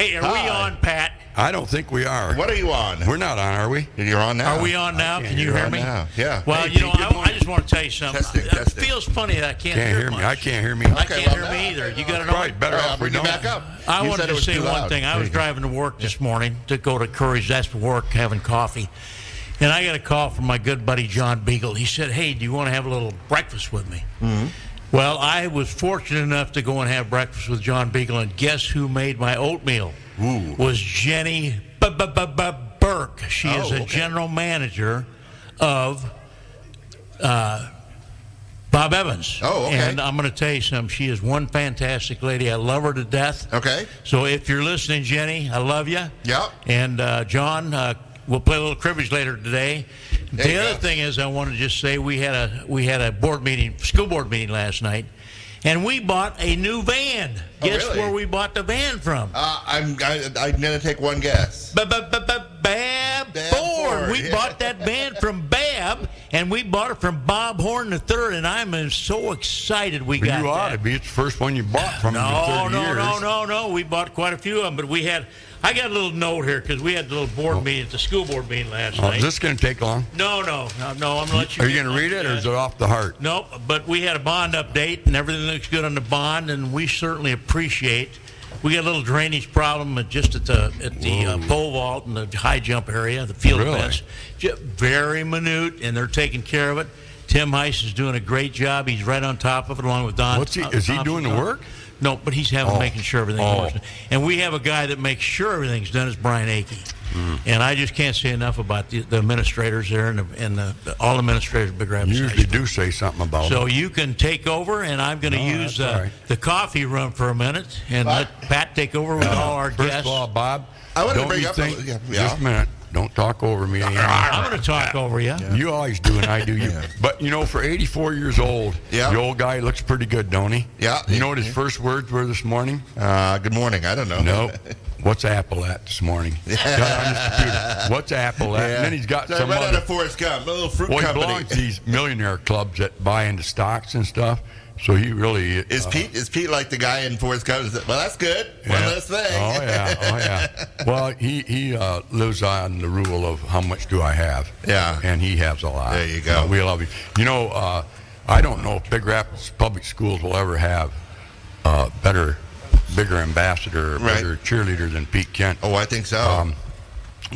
Hey, are we on, Pat? I don't think we are. What are you on? We're not on, are we? You're on now. Are we on now? Can you hear me? Now. Yeah. Well, Hey, you know, Pete, good I just want to tell you something. Testing. It feels funny that I can't hear me. much. I can't hear me. I Okay, can't well, hear me either. You got it Right, on? better I'll off we bring you don't. back up. I You wanted said to it was say too one loud. thing. I There was you go. driving to work this morning to go to Curries. That's for work, having coffee. And I got a call from my good buddy John Beagle. He said, hey, do you want to have a little breakfast with me? Mm-hmm. Well, I was fortunate enough to go and have breakfast with John Beagle, and guess who made my oatmeal? Ooh. Was Jenny Burke. She is a general manager of Bob Evans. Oh, okay. And I'm going to tell you something. She is one fantastic lady. I love her to death. Okay. So if you're listening, Jenny, I love you. Yep. And John, we'll play a little cribbage later today. There you The other go. thing is, I want to just say we had a board meeting, school board meeting last night, and we bought a new van. Oh, Guess really? where we bought the van from? I'm gonna take one guess. Bab Bab Ford. Ford, We yeah. bought that van from Bab, and we bought it from Bob Horn III, and I'm so excited we got You ought to that. be. It's the first one you bought from him in 30 years. No. We bought quite a few of them, but we had. I got a little note here because we had a little board meeting at the school board meeting last night. Is this going to take long? No. I'm going to let you. Are you going to read it, or is it off the heart? Nope. But we had a bond update, and everything looks good on the bond, and we certainly appreciate. We got a little drainage problem just at the pole vault and the high jump area, the field Really? events. Very minute, and they're taking care of it. Tim Heiss is doing a great job. He's right on top of it, along with Don. Is he doing the work? No, but he's making sure everything works. And we have a guy that makes sure everything's done is Brian Akey. And I just can't say enough about the administrators there and all administrators at Big Rapids You High usually School. do say something about So it. you can take over, and I'm going to use that's all right. the coffee room for a minute and let Pat take over with all our First guests. of all, Bob, I want to don't bring you up. think, Yeah. just a minute, don't talk over me. I'm going to talk over you. You always do, and I do you. But, for 84 years old, Yeah. the old guy looks pretty good, don't he? Yeah. You know what his first words were this morning? Good morning. I don't know. No. What's Apple at this morning? Got on his computer. What's Apple at? Yeah. And then he's got So some right out other. of Forrest Gump, a little fruit Well, he company. belongs to these millionaire clubs that buy into stocks and stuff. So he really Is Pete like the guy in Forrest Gump? Well, that's good. One Yeah. less thing. Oh yeah. Well, he lives on the rule of how much do I have? Yeah. And he has a lot. There you go. We love you. I don't know if Big Rapids Public Schools will ever have bigger ambassador, or Right. bigger cheerleader than Pete Kent. Oh, I think so.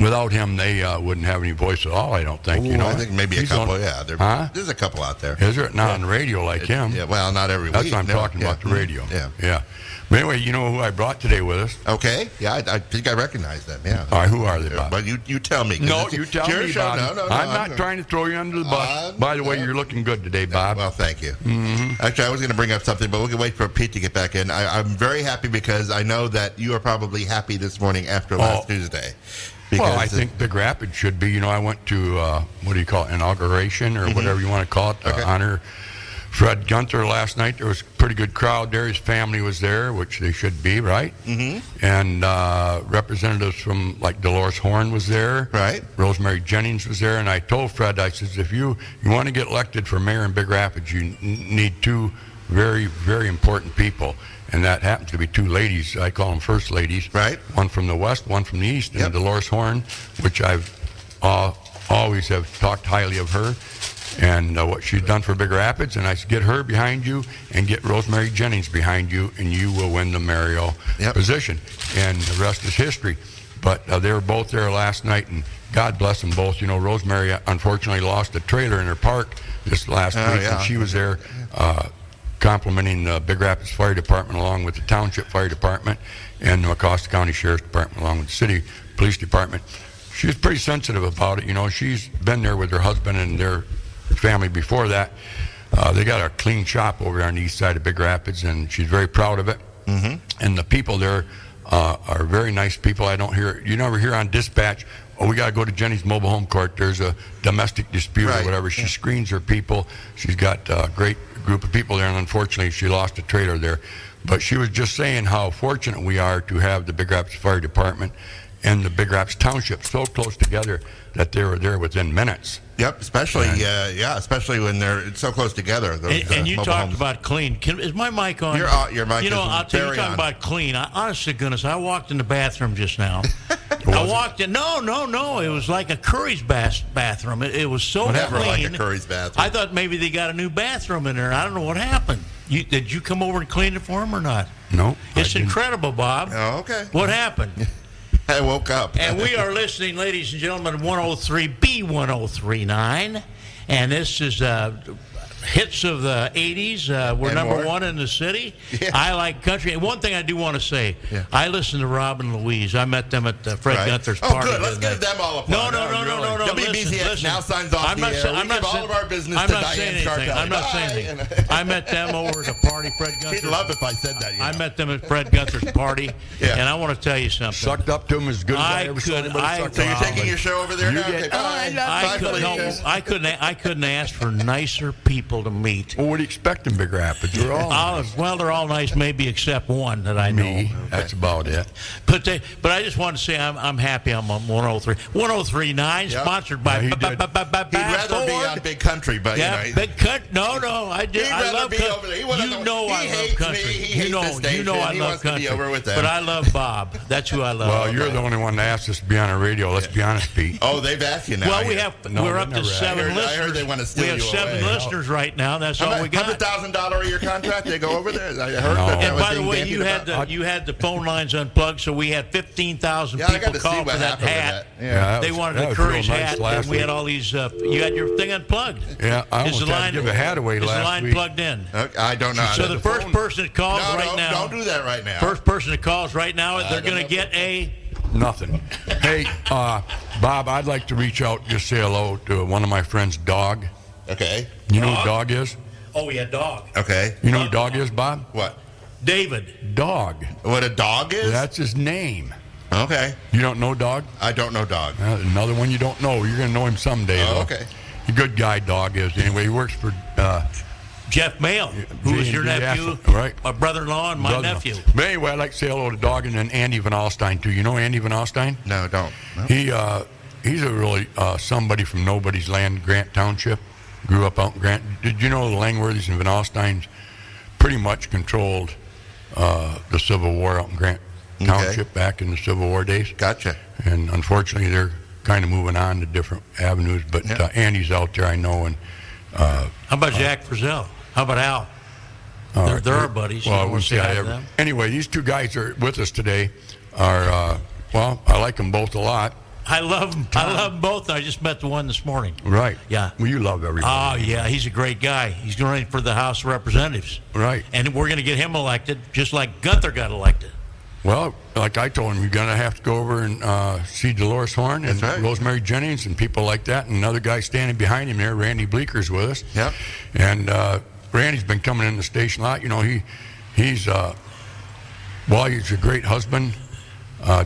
Without him, they wouldn't have any voice at all. I don't think. Ooh, I think maybe a He's couple. on- Yeah, Huh? there's a couple out there. Is there? Not on the radio like him. Yeah, well, not every That's week. what I'm no. talking about, the radio. Yeah. But anyway, you know who I brought today with us? Okay. Yeah, I think I recognize them. Yeah. All right, who are they, Bob? But you tell me. 'cause No, it's- you tell your me, show. Bob. No, I'm not trying to throw you under the bus. By the way, you're looking good today, Bob. Well, thank you. Mm-hmm. Actually, I was going to bring up something, but we can wait for Pete to get back in. I'm very happy because I know that you are probably happy this morning after last Tuesday. Well, I think Big Rapids should be. I went to, what do you call it, inauguration or whatever you want to call it, to honor Fred Gunther last night. There was a pretty good crowd there. His family was there, which they should be, right? Mm-hmm. And representatives from, like, Dolores Horn was there. Right. Rosemary Jennings was there. And I told Fred, I says, if you want to get elected for mayor in Big Rapids, you need two very, very important people. And that happens to be two ladies. I call them first ladies. Right. One from the west, one from the east. And Yep. Dolores Horn, which I've always have talked highly of her and what she's done for Big Rapids. And I said, get her behind you and get Rosemary Jennings behind you, and you will win the mayoral position. And the rest is history. But they were both there last night, and God bless them both. Rosemary unfortunately lost a trailer in her park this last week, and she was there complimenting the Big Rapids Fire Department along with the Township Fire Department and the Mecosta County Sheriff's Department along with the City Police Department. She was pretty sensitive about it. She's been there with her husband and their family before that. They got a clean shop over there on the east side of Big Rapids, and she's very proud of it. Mm-hmm. And the people there are very nice people. You never hear on dispatch, we got to go to Jenny's mobile home court. There's a domestic dispute or whatever. She screens her people. She's got a great group of people there, and unfortunately she lost a trailer there. But she was just saying how fortunate we are to have the Big Rapids Fire Department and the Big Rapids Township so close together that they were there within minutes. Yep, especially especially when they're so close together. Those, And you mobile talked homes. about clean. Is my mic on? Your mic You know, is I'll tell you, very you're talking on. about clean. Honest to goodness, I walked in the bathroom just now. I walked in. No. It was like a Curry's bathroom. It was so Whatever, clean. like a Curry's bathroom. I thought maybe they got a new bathroom in there. I don't know what happened. Did you come over and clean it for them or not? No. It's incredible, Bob. Oh, okay. What happened? I woke up. And we are listening, ladies and gentlemen, 103B1039. And this is hits of the 80s. We're And number more. one in the city. Yeah. I like country. And one thing I do want to say, I listened to Rob and Louise. I met them at Fred Right. Gunther's Oh, party. good. Let's the other give night. them all a No. plug. WBZX Listen. now signs off I'm the not air. saying- We I'm not give all saying- of our business I'm to not Diane saying anything. Sharkey. I'm not saying anything. I met them over at a party, Fred Gunther's. She'd love if I said that. I met them at Fred Gunther's party, Yeah. and I want to tell you something. Sucked up to him as good as I ever saw anybody suck So you're up. taking your show over there You now? get- Okay, bye. Bye, Felicia. I couldn't ask for nicer people to meet. Well, what do you expect in Big Rapids? We're all nice. Well, they're all nice, maybe except one that I know. Me. That's about it. But I just want to say I'm happy I'm on 103. 103.9, Yep. sponsored by Yeah, he did. He'd rather be on Big Country, but Yeah, you know. Big Cut. No, I He'd rather love be country. over there. He wouldn't You know- know he I love hates country. me. He You hates know this I station. love He wants to be country. over with them. But I love Bob. That's who I love. Well, you're the only one that asked us to be on the radio. Let's be honest, Pete. Oh, they've asked you now. Well, yeah. we're they up to never 7 asked. listeners. I heard they want to steal we have you 7 away. listeners right now. That's all we got. $100,000 a year contract. They go over there. I heard No. that. And was by the being way, bandied about. you had the phone lines unplugged, so we had 15,000 Yeah, I got people to see call what for that happened with hat. that. Yeah. They wanted that the was real Curry's nice hat, last and we had week. all these. You had your thing unplugged. Yeah, I Is almost the had to line give a hat away Is the last line week. plugged in? Okay, I don't know. So the first person that calls right now. Don't do that right now. First person that calls right now, they're don't going know. to get a. Nothing. Hey, Bob, I'd like to reach out, just say hello to one of my friends, Dog. Okay. You know who Dog is? Oh, yeah, dog. Okay. You know who Dog is, Bob? What? David. Dog. What a dog is? That's his name. Okay. You don't know Dog? I don't know dog. Another one you don't know. You're going to know him someday, Oh, though. okay. A good guy, Dog is. Anyway, he works for Jeff Mail, who was your J&J nephew, Asphalt, right. my brother-in-law, and my brother-in-law. nephew. But anyway, I'd like to say hello to Dog and then Andy Van Alstyne, too. You know Andy Van Alstyne? No, don't. No. He's a really somebody from nobody's land, Grant Township. Grew up out in Grant. Did you know the Langworthys and Van Alstynes pretty much controlled the Civil War out in Grant Township back in the Civil War days? Gotcha. And unfortunately, they're kind of moving on to different avenues. But Yeah. Andy's out there, I know. And How about Jack Frizzell? How about Al? They're our buddies. Well, You we'll wanna see say how hi to ever. them? Anyway, these two guys are with us today. Are well, I like them both a lot. I love them. I love them both. I just met the one this morning. Right. Yeah. Well, you love everybody. Oh, yeah, he's a great guy. He's running for the House of Representatives. Right. And we're going to get him elected, just like Gunther got elected. Well, like I told him, you're going to have to go over and see Dolores Horn and That's right. Rosemary Jennings and people like that. And another guy standing behind him there, Randy Bleeker's with us. Yep. And Randy's been coming in the station a lot. You know, he's a great husband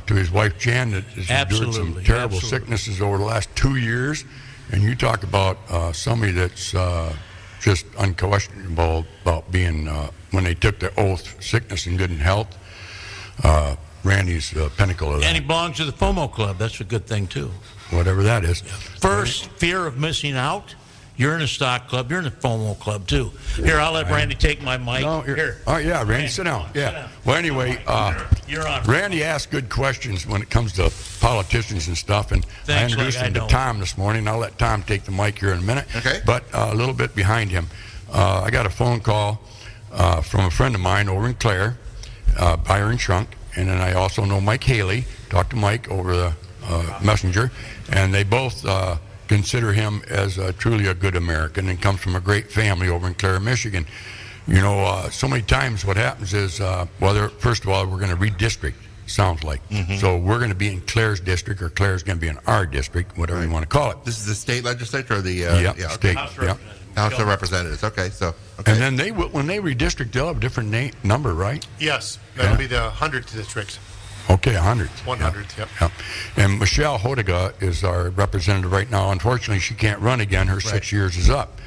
to his wife Jan that has endured some Absolutely, terrible absolutely. sicknesses over the last 2 years. And you talk about somebody that's just unquestionable about being, when they took the oath, sickness and good in health. Randy's the pinnacle of that. And he belongs to the FOMO Club. That's a good thing, too. Whatever that is. First, fear of missing out. You're in a stock club. You're in the FOMO Club, too. Here, I'll let Randy take my mic. No, Here. Oh, yeah, Randy, sit down. Sit Yeah. down. Well, anyway, You're on. Randy asks good questions when it comes to politicians and stuff, and I Thanks, introduced like I him to don't. Tom this morning. I'll let Tom take the mic here in a minute. Okay. But a little bit behind him, I got a phone call from a friend of mine over in Clare, Byron Shrunk, and then I also know Mike Haley. Talked to Mike over the messenger, and they both consider him as truly a good American and comes from a great family over in Clare, Michigan. You know, so many times what happens is, first of all, we're going to redistrict, sounds like. So we're going to be in Clare's district, or Clare's going to be in our district, whatever you want to call it. This is the state legislature or the State. House Yeah. Representative. House of Representatives. Okay, so okay. And then when they redistrict, they'll have a different number, right? Yes, that'll be the 100th district. Okay, 100. 100th, yep. Yeah. And Michelle Hodega is our representative right now. Unfortunately, she can't run again. Her 6 years is up.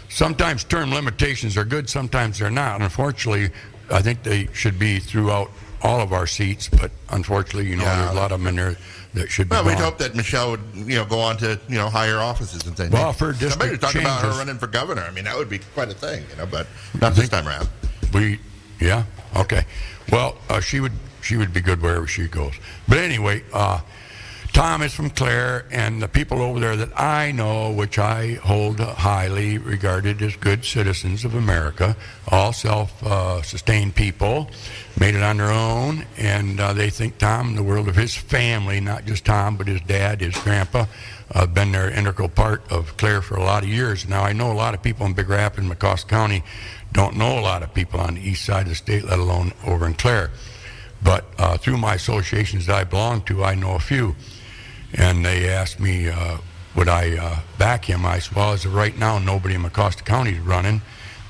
Sometimes term limitations are good, sometimes they're not. Unfortunately, I think they should be throughout all of our seats, but unfortunately, there's a lot of them in there that should be. Well, we'd gone. hope that Michelle would, go on to, higher offices and things. Well, for district somebody was talking about her changes- running for governor. I mean, that would be quite a thing, but not this time around. Yeah, okay. Well, she would be good wherever she goes. But anyway, Tom is from Clare, and the people over there that I know, which I hold highly regarded as good citizens of America, all self-sustained people, made it on their own, and they think Tom, the world of his family, not just Tom, but his dad, his grandpa, been their integral part of Clare for a lot of years. Now, I know a lot of people in Big Rapids and Mecosta County don't know a lot of people on the east side of the state, let alone over in Clare. But through my associations that I belong to, I know a few. And they asked me, would I back him? I said, well, as of right now, nobody in Mecosta County is running.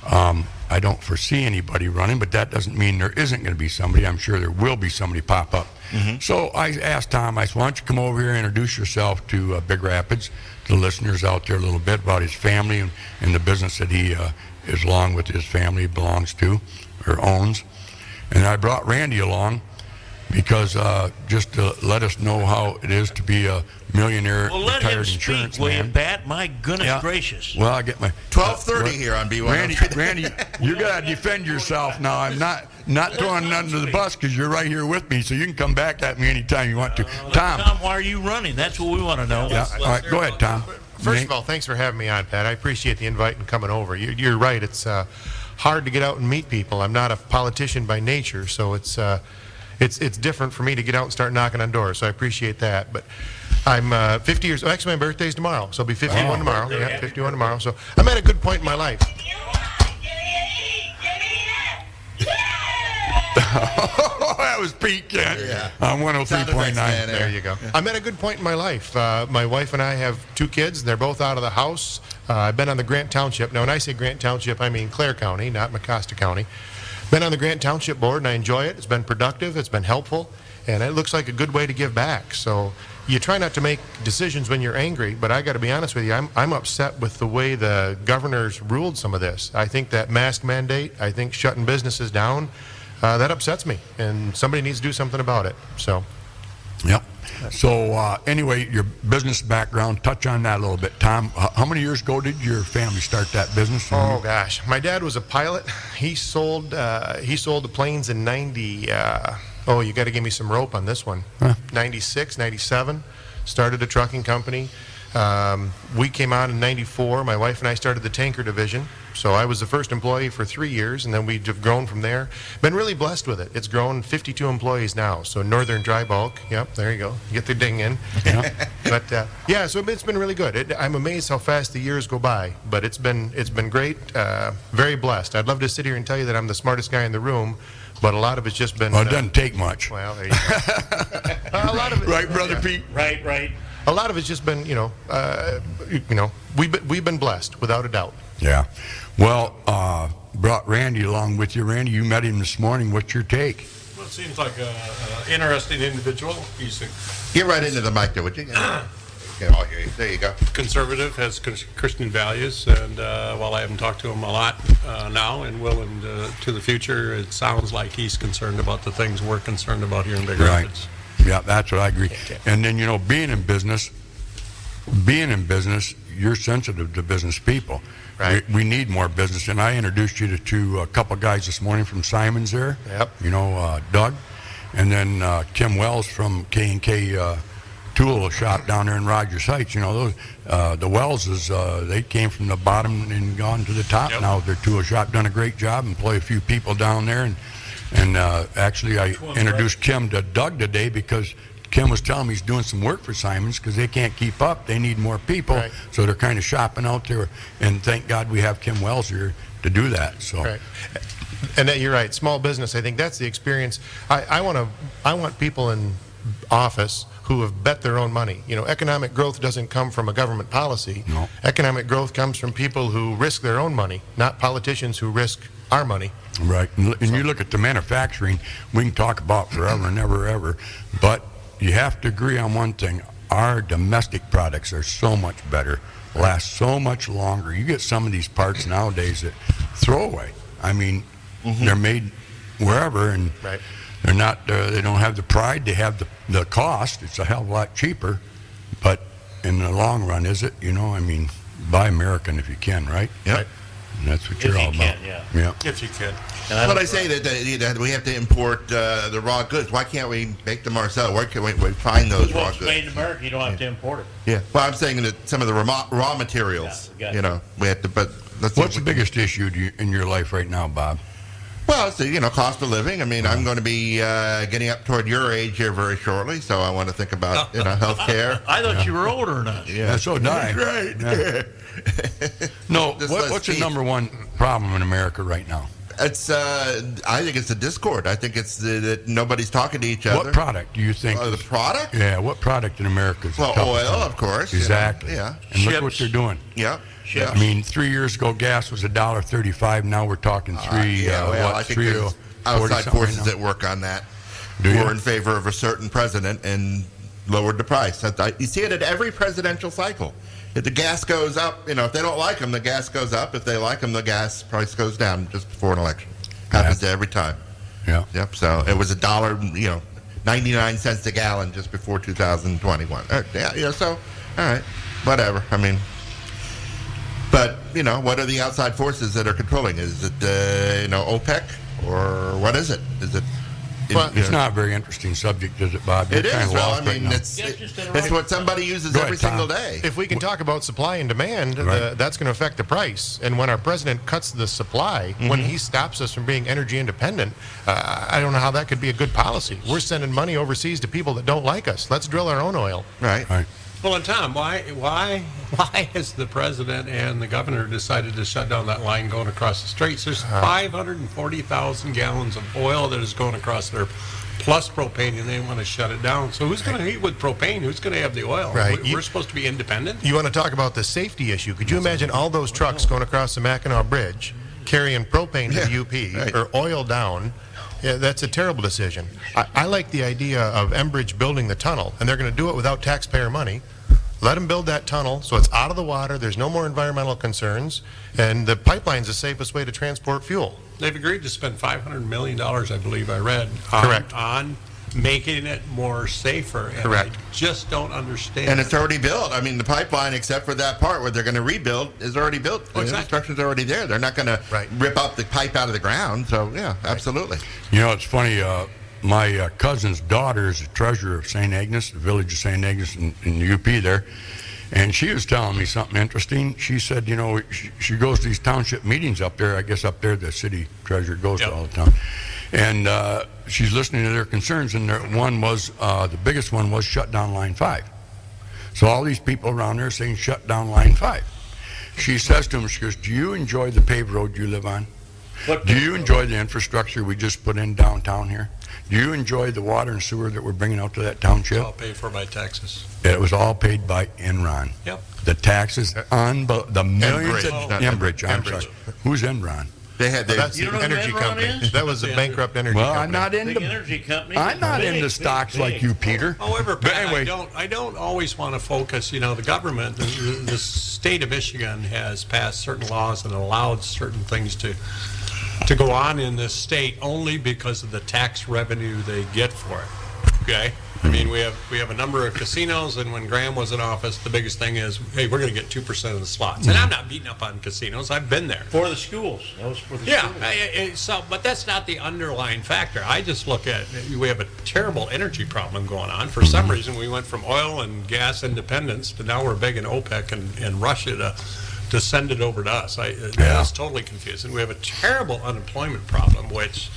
I don't foresee anybody running, but that doesn't mean there isn't going to be somebody. I'm sure there will be somebody pop up. So I asked Tom, I said, why don't you come over here and introduce yourself to Big Rapids, to the listeners out there a little bit about his family and the business that he is along with his family belongs to or owns. And I brought Randy along because just to let us know how it is to be a millionaire Well, let him retired speak, insurance will you, man. Pat? My goodness gracious. Well, I get my 12:30 here on B1. Randy, you gotta defend yourself now. I'm not throwing nothing to the bus because you're right here with me, so you can come back at me anytime you want to. Tom, why are you running? That's what we want to know. yeah, all right, go ahead, Tom. First of all, thanks for having me on, Pat. I appreciate the invite and coming over. You're right. It's hard to get out and meet people. I'm not a politician by nature, so it's different for me to get out and start knocking on doors. So I appreciate that. But I'm 50 years. Actually, my birthday's tomorrow, so I'll be 51 tomorrow. Yeah, 51 tomorrow. So I'm at a good point in my life. That was Pete Kent on 103.9. There you go. I'm at a good point in my life. My wife and I have 2 kids. They're both out of the house. I've been on the Grant Township. Now, when I say Grant Township, I mean Clare County, not Mecosta County. Been on the Grant Township board, and I enjoy it. It's been productive. It's been helpful. And it looks like a good way to give back. So you try not to make decisions when you're angry, but I got to be honest with you, I'm upset with the way the governor's ruled some of this. I think that mask mandate, I think shutting businesses down, that upsets me, and somebody needs to do something about it. So. Yep. So anyway, your business background, touch on that a little bit. Tom, how many years ago did your family start that business? Oh gosh, my dad was a pilot. He sold the planes in 90. Oh, you got to give me some rope on this one. 96, 97. Started a trucking company. We came on in 94. My wife and I started the tanker division. So I was the first employee for 3 years, and then we've grown from there. Been really blessed with it. It's grown 52 employees now. So Northern Dry Bulk. Yep, there you go. Get the ding in. Yeah. But yeah, so it's been really good. I'm amazed how fast the years go by. But it's been great. Very blessed. I'd love to sit here and tell you that I'm the smartest guy in the room, but a lot of it's just been. Well, it doesn't take much. Well, there you go. A lot of it, Right, Brother Pete? Right. A lot of it's just been, we've been blessed without a doubt. Yeah. Well, brought Randy along with you. Randy, you met him this morning. What's your take? Well, it seems like an interesting individual. He's a Get right into the mic there, would you? There you go. conservative, has Christian values, and while I haven't talked to him a lot now and will to the future, it sounds like he's concerned about the things we're concerned about here in Big Rapids. Yeah, that's what I agree. And then, being in business, you're sensitive to business people. Right. We need more business. And I introduced you to a couple guys this morning from Simon's there. Yep. Doug. And then Kim Wells from K&K Tool Shop down there in Rogers Heights. Those the Wellses, they came from the bottom and gone to the top. Yep. Now their tool shop done a great job, employ a few people down there. And actually, I introduced Kim to Doug today because Kim was telling me he's doing some work for Simon's because they can't keep up. They need more people. Right. So they're kind of shopping out there. And thank God we have Kim Wells here to do that. So. Right. And you're right. Small business, I think that's the experience. I want people in office who have bet their own money. Economic growth doesn't come from a government policy. No. Economic growth comes from people who risk their own money, not politicians who risk our money. Right. And you look at the manufacturing, we can talk about forever and ever, but you have to agree on one thing. Our domestic products are so much better, last so much longer. You get some of these parts nowadays that throw away. I mean, they're made wherever, and Right. they're not. They don't have the pride. They have the cost. It's a hell of a lot cheaper, but in the long run, is it? I mean, buy American if you can, right? Yep. Right. And that's what If you're you all can, about. yeah. If you could. But I say that we have to import the raw goods. Why can't we make them ourselves? Why can't we find those raw Well, it's made goods? in America. You don't have to import it. Yeah. Well, I'm saying that some of the raw materials, Yeah, we got we have to. But let's see What's if the we can- biggest issue in your life right now, Bob? Well, it's the cost of living. I mean, I'm going to be getting up toward your age here very shortly, so I want to think about health care. I thought you were older than us. Yeah, so die. Right. Yeah. No, Just less what's the teeth. number one problem in America right now? It's. I think it's the discord. I think it's that nobody's talking to each other. What product do you think? The product? Yeah, what product in America is the Well, toughest oil, one? of course. Exactly. Yeah. And look Chips. what they're doing. Yeah. Chips. I mean, 3 years ago, gas was $1.35. Now we're talking three. I think there's outside forces at work on that. Do who you? are in favor of a certain president and lowered the price. You see it at every presidential cycle. If the gas goes up, if they don't like them, the gas goes up. If they like them, the gas price goes down just before an election. Happens every time. Yeah. Yep. So it was $1, 99 cents a gallon just before 2021. So, all right, whatever. I mean, but what are the outside forces that are controlling? Is it OPEC or what is it? Is it? Well, It's not a very interesting subject, is it, Bob? It You're kind is. of Well, I lost right mean, now. it's what somebody uses Go every ahead, Tom. single day. If we can talk about supply and demand, Right. that's going to affect the price. And when our president cuts the supply, when he stops us from being energy independent, I don't know how that could be a good policy. We're sending money overseas to people that don't like us. Let's drill our own oil. Right. Right. Well, and Tom, why has the president and the governor decided to shut down that line going across the straits? There's 540,000 gallons of oil that is going across there, plus propane, and they want to shut it down. So who's going to heat with propane? Who's going to have the oil? Right. We're supposed to be independent. You want to talk about the safety issue? Could you imagine all those trucks going across the Mackinac Bridge carrying propane to the UP right. or oil down? Yeah, that's a terrible decision. I like the idea of Enbridge building the tunnel, and they're going to do it without taxpayer money. Let them build that tunnel so it's out of the water, there's no more environmental concerns, and the pipeline's the safest way to transport fuel. They've agreed to spend $500 million, I believe I read, Correct. on making it more safer. And Correct. I just don't understand. And it's already built. I mean, the pipeline, except for that part where they're going to rebuild, is already built. The exactly. infrastructure's already there. They're not going to Right. rip up the pipe out of the ground. So, yeah, absolutely. It's funny. My cousin's daughter is the treasurer of St. Agnes, the village of St. Agnes in the UP there. And she was telling me something interesting. She said, she goes to these township meetings up there. I guess up there the city treasurer goes to all the time. And she's listening to their concerns. And the biggest one was shut down Line 5. So all these people around there are saying shut down Line 5. She says to them, she goes, do you enjoy the paved road you live on? Do you enjoy the infrastructure we just put in downtown here? Do you enjoy the water and sewer that we're bringing out to that township? I'll pay for by taxes. It was all paid by Enron. Yep. The taxes on the millions of Enbridge, not Enbridge. I'm Enbridge. sorry. Who's Enron? They That's You the don't know who energy Enron company. is? That was a bankrupt energy Well, company. I'm not Big into. energy company. I'm not Big, into big, stocks big. like you, Peter. However, But Pat, anyway, I don't always want to focus. The government, the state of Michigan has passed certain laws and allowed certain things to go on in this state only because of the tax revenue they get for it. Okay. I mean, we have a number of casinos, and when Graham was in office, the biggest thing is, hey, we're going to get 2% of the slots. And I'm not beating up on casinos. I've been there. For the schools. That was for the schools. But that's not the underlying factor. I just look at, we have a terrible energy problem going on. For some reason, we went from oil and gas independence to now we're begging OPEC and Russia to send it over to us. That's totally confusing. We have a terrible unemployment problem, which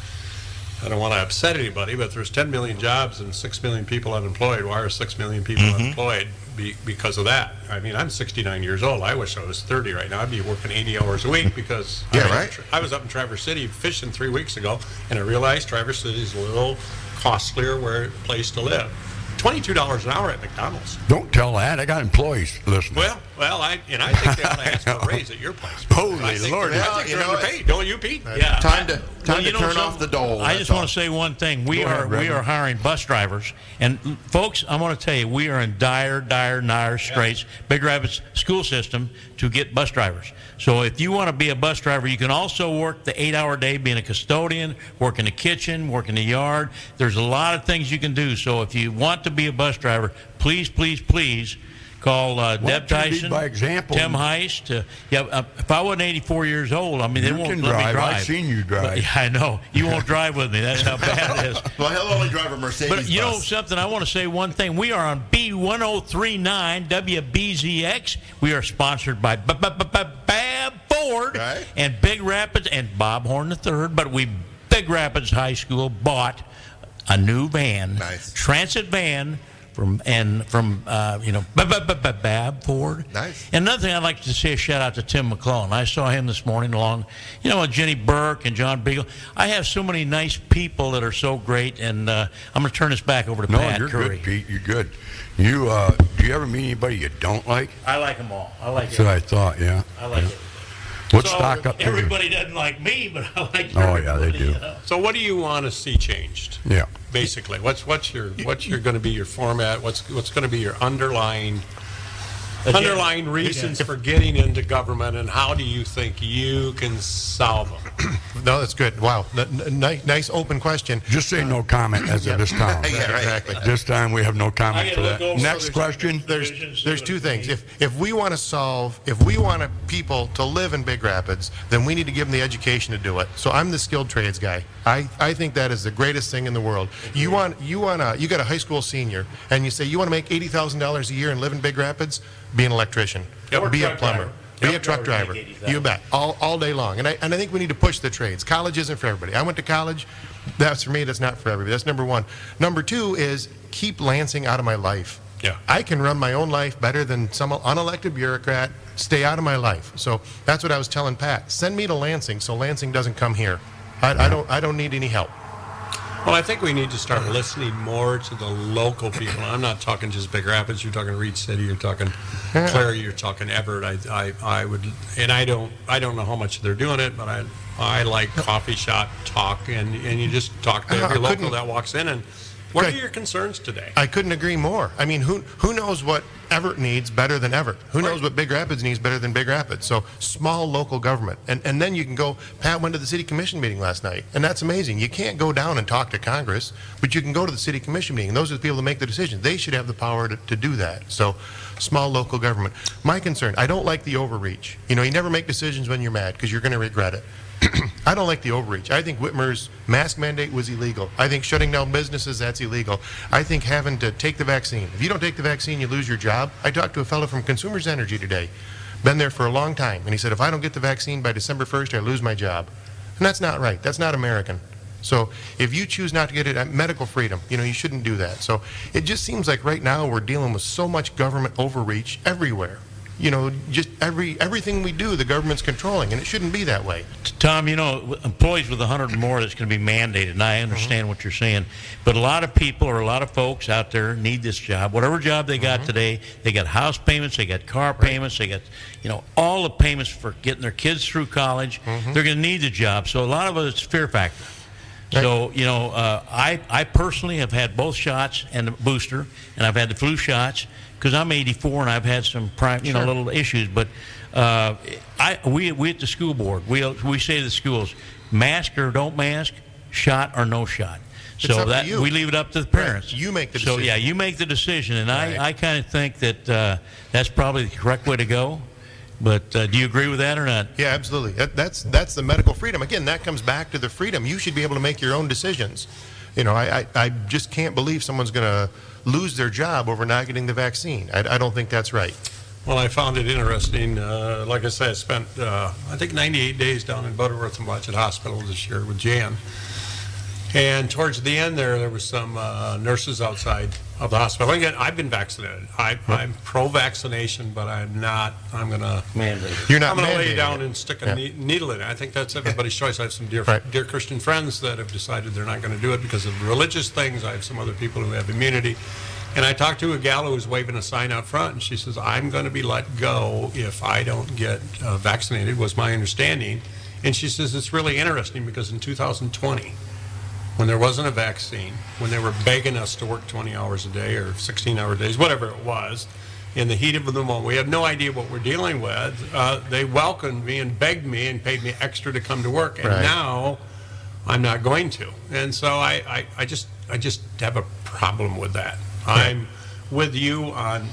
I don't want to upset anybody, but there's 10 million jobs and 6 million people unemployed. Why are 6 million people unemployed? Because of that. I mean, I'm 69 years old. I wish I was 30 right now. I'd be working 80 hours a week because I was up in Traverse City fishing 3 weeks ago, and I realized Traverse City is a little costlier place to live. $22 an hour at McDonald's. don't tell that. I got employees listening. Well, I think they ought to ask for a raise at your place. Holy I think Lord. I think Well, they're underpaid, don't you, Pete? Yeah. Time to turn off the dole. I just want to say one thing. We are hiring bus drivers, and folks, I want to tell you, we are in dire straits. Big Rapids school system to get bus drivers. So if you want to be a bus driver, you can also work the 8-hour day being a custodian, work in the kitchen, work in the yard. There's a lot of things you can do. So if you want to be a bus driver, please call Deb Tyson, by example. Tim Heist. If I wasn't 84 years old, I mean, they won't let me drive. I've seen you drive. But, yeah, I know. You won't drive with me. That's how bad it is. Well, he'll only drive a Mercedes But you know bus. something? I want to say one thing. We are on B1039 WBZX. We are sponsored by Bab Ford and Big Rapids and Bob Horn III. But Big Rapids High School bought a new van, transit van, from Bab Ford. Nice. And another thing I'd like to say a shout out to Tim McClellan. I saw him this morning along, with Jenny Burke and John Beagle. I have so many nice people that are so great, and I'm going to turn this back over to Pat you're Curry. good, Pete. You're good. Do you ever meet anybody you don't like? I like them all. I like That's what I thought. Yeah. I like it. What's stock up there? Everybody doesn't like me, but I like Oh, everybody. yeah, they do. So what do you want to see changed? Yeah. Basically, what's your going to be your format? What's going to be your underlying reasons for getting into government, and how do you think you can solve them? No, that's good. Wow. Nice open question. Just say no comment as of this time. Yeah, right. Exactly. This time we have no comment I for gotta that. look over Next those question. provisions, There's see two what things. it If we want people to live in Big Rapids, then we need to give them the education to do it. So I'm the skilled trades guy. I think that is the greatest thing in the world. You got a high school senior, and you say you want to make $80,000 a year and live in Big Rapids, be an electrician, be a plumber. Be a truck driver. You bet. All day long. And I think we need to push the trades. College isn't for everybody. I went to college. That's for me. That's not for everybody. That's number one. Number two is keep Lansing out of my life. Yeah. I can run my own life better than some unelected bureaucrat. Stay out of my life. So that's what I was telling Pat. Send me to Lansing so Lansing doesn't come here. I don't need any help. Well, I think we need to start listening more to the local people. I'm not talking just Big Rapids. You're talking Reed City. You're talking Clary. You're talking Everett. I would, and I don't know how much they're doing it, but I like coffee shop talk, and you just talk to every local that walks in. And what are your concerns today? I couldn't agree more. I mean, who knows what Everett needs better than Everett? Who knows what Big Rapids needs better than Big Rapids? So small local government. And then you can go, Pat went to the city commission meeting last night, and that's amazing. You can't go down and talk to Congress, but you can go to the city commission meeting. Those are the people that make the decisions. They should have the power to do that. So small local government. My concern, I don't like the overreach. You never make decisions when you're mad because you're going to regret it. I don't like the overreach. I think Whitmer's mask mandate was illegal. I think shutting down businesses, that's illegal. I think having to take the vaccine. If you don't take the vaccine, you lose your job. I talked to a fellow from Consumers Energy today, been there for a long time, and he said, if I don't get the vaccine by December 1st, I lose my job. And that's not right. That's not American. So if you choose not to get it, medical freedom, you shouldn't do that. So it just seems like right now we're dealing with so much government overreach everywhere. Just everything we do, the government's controlling, and it shouldn't be that way. Tom, employees with 100 or more, that's going to be mandated, and I understand what you're saying. But a lot of people or a lot of folks out there need this job. Whatever job they got today, they got house payments, they got car payments, they got, all the payments for getting their kids through college. They're going to need the job. So a lot of it's fear factor. So, I personally have had both shots and the booster, and I've had the flu shots because I'm 84 and I've had some little issues. But we at the school board, we say to the schools, mask or don't mask, shot or no shot. So that we leave it up to the parents. Right. You make the decision. So, yeah, you make the decision. And I kind of think that that's probably the correct way to go. But do you agree with that or not? Yeah, absolutely. That's the medical freedom. Again, that comes back to the freedom. You should be able to make your own decisions. I just can't believe someone's going to lose their job over not getting the vaccine. I don't think that's right. Well, I found it interesting. Like I said, I spent, I think, 98 days down in Butterworth and Blodgett Hospital this year with Jan. And towards the end there was some nurses outside of the hospital. Again, I've been vaccinated. I'm pro-vaccination, but I'm going to Mandate. You're not I'm going to lay mandating down it. and stick a needle in it. I think that's everybody's choice. I have some dear Christian friends that have decided they're not going to do it because of religious things. I have some other people who have immunity. And I talked to a gal who was waving a sign out front, and she says, I'm going to be let go if I don't get vaccinated, was my understanding. And she says it's really interesting because in 2020, when there wasn't a vaccine, when they were begging us to work 20 hours a day or 16-hour days, whatever it was, in the heat of the moment, we had no idea what we're dealing with. They welcomed me and begged me and paid me extra to come to work. And now I'm not going to. And so I just have a problem with that. I'm with you on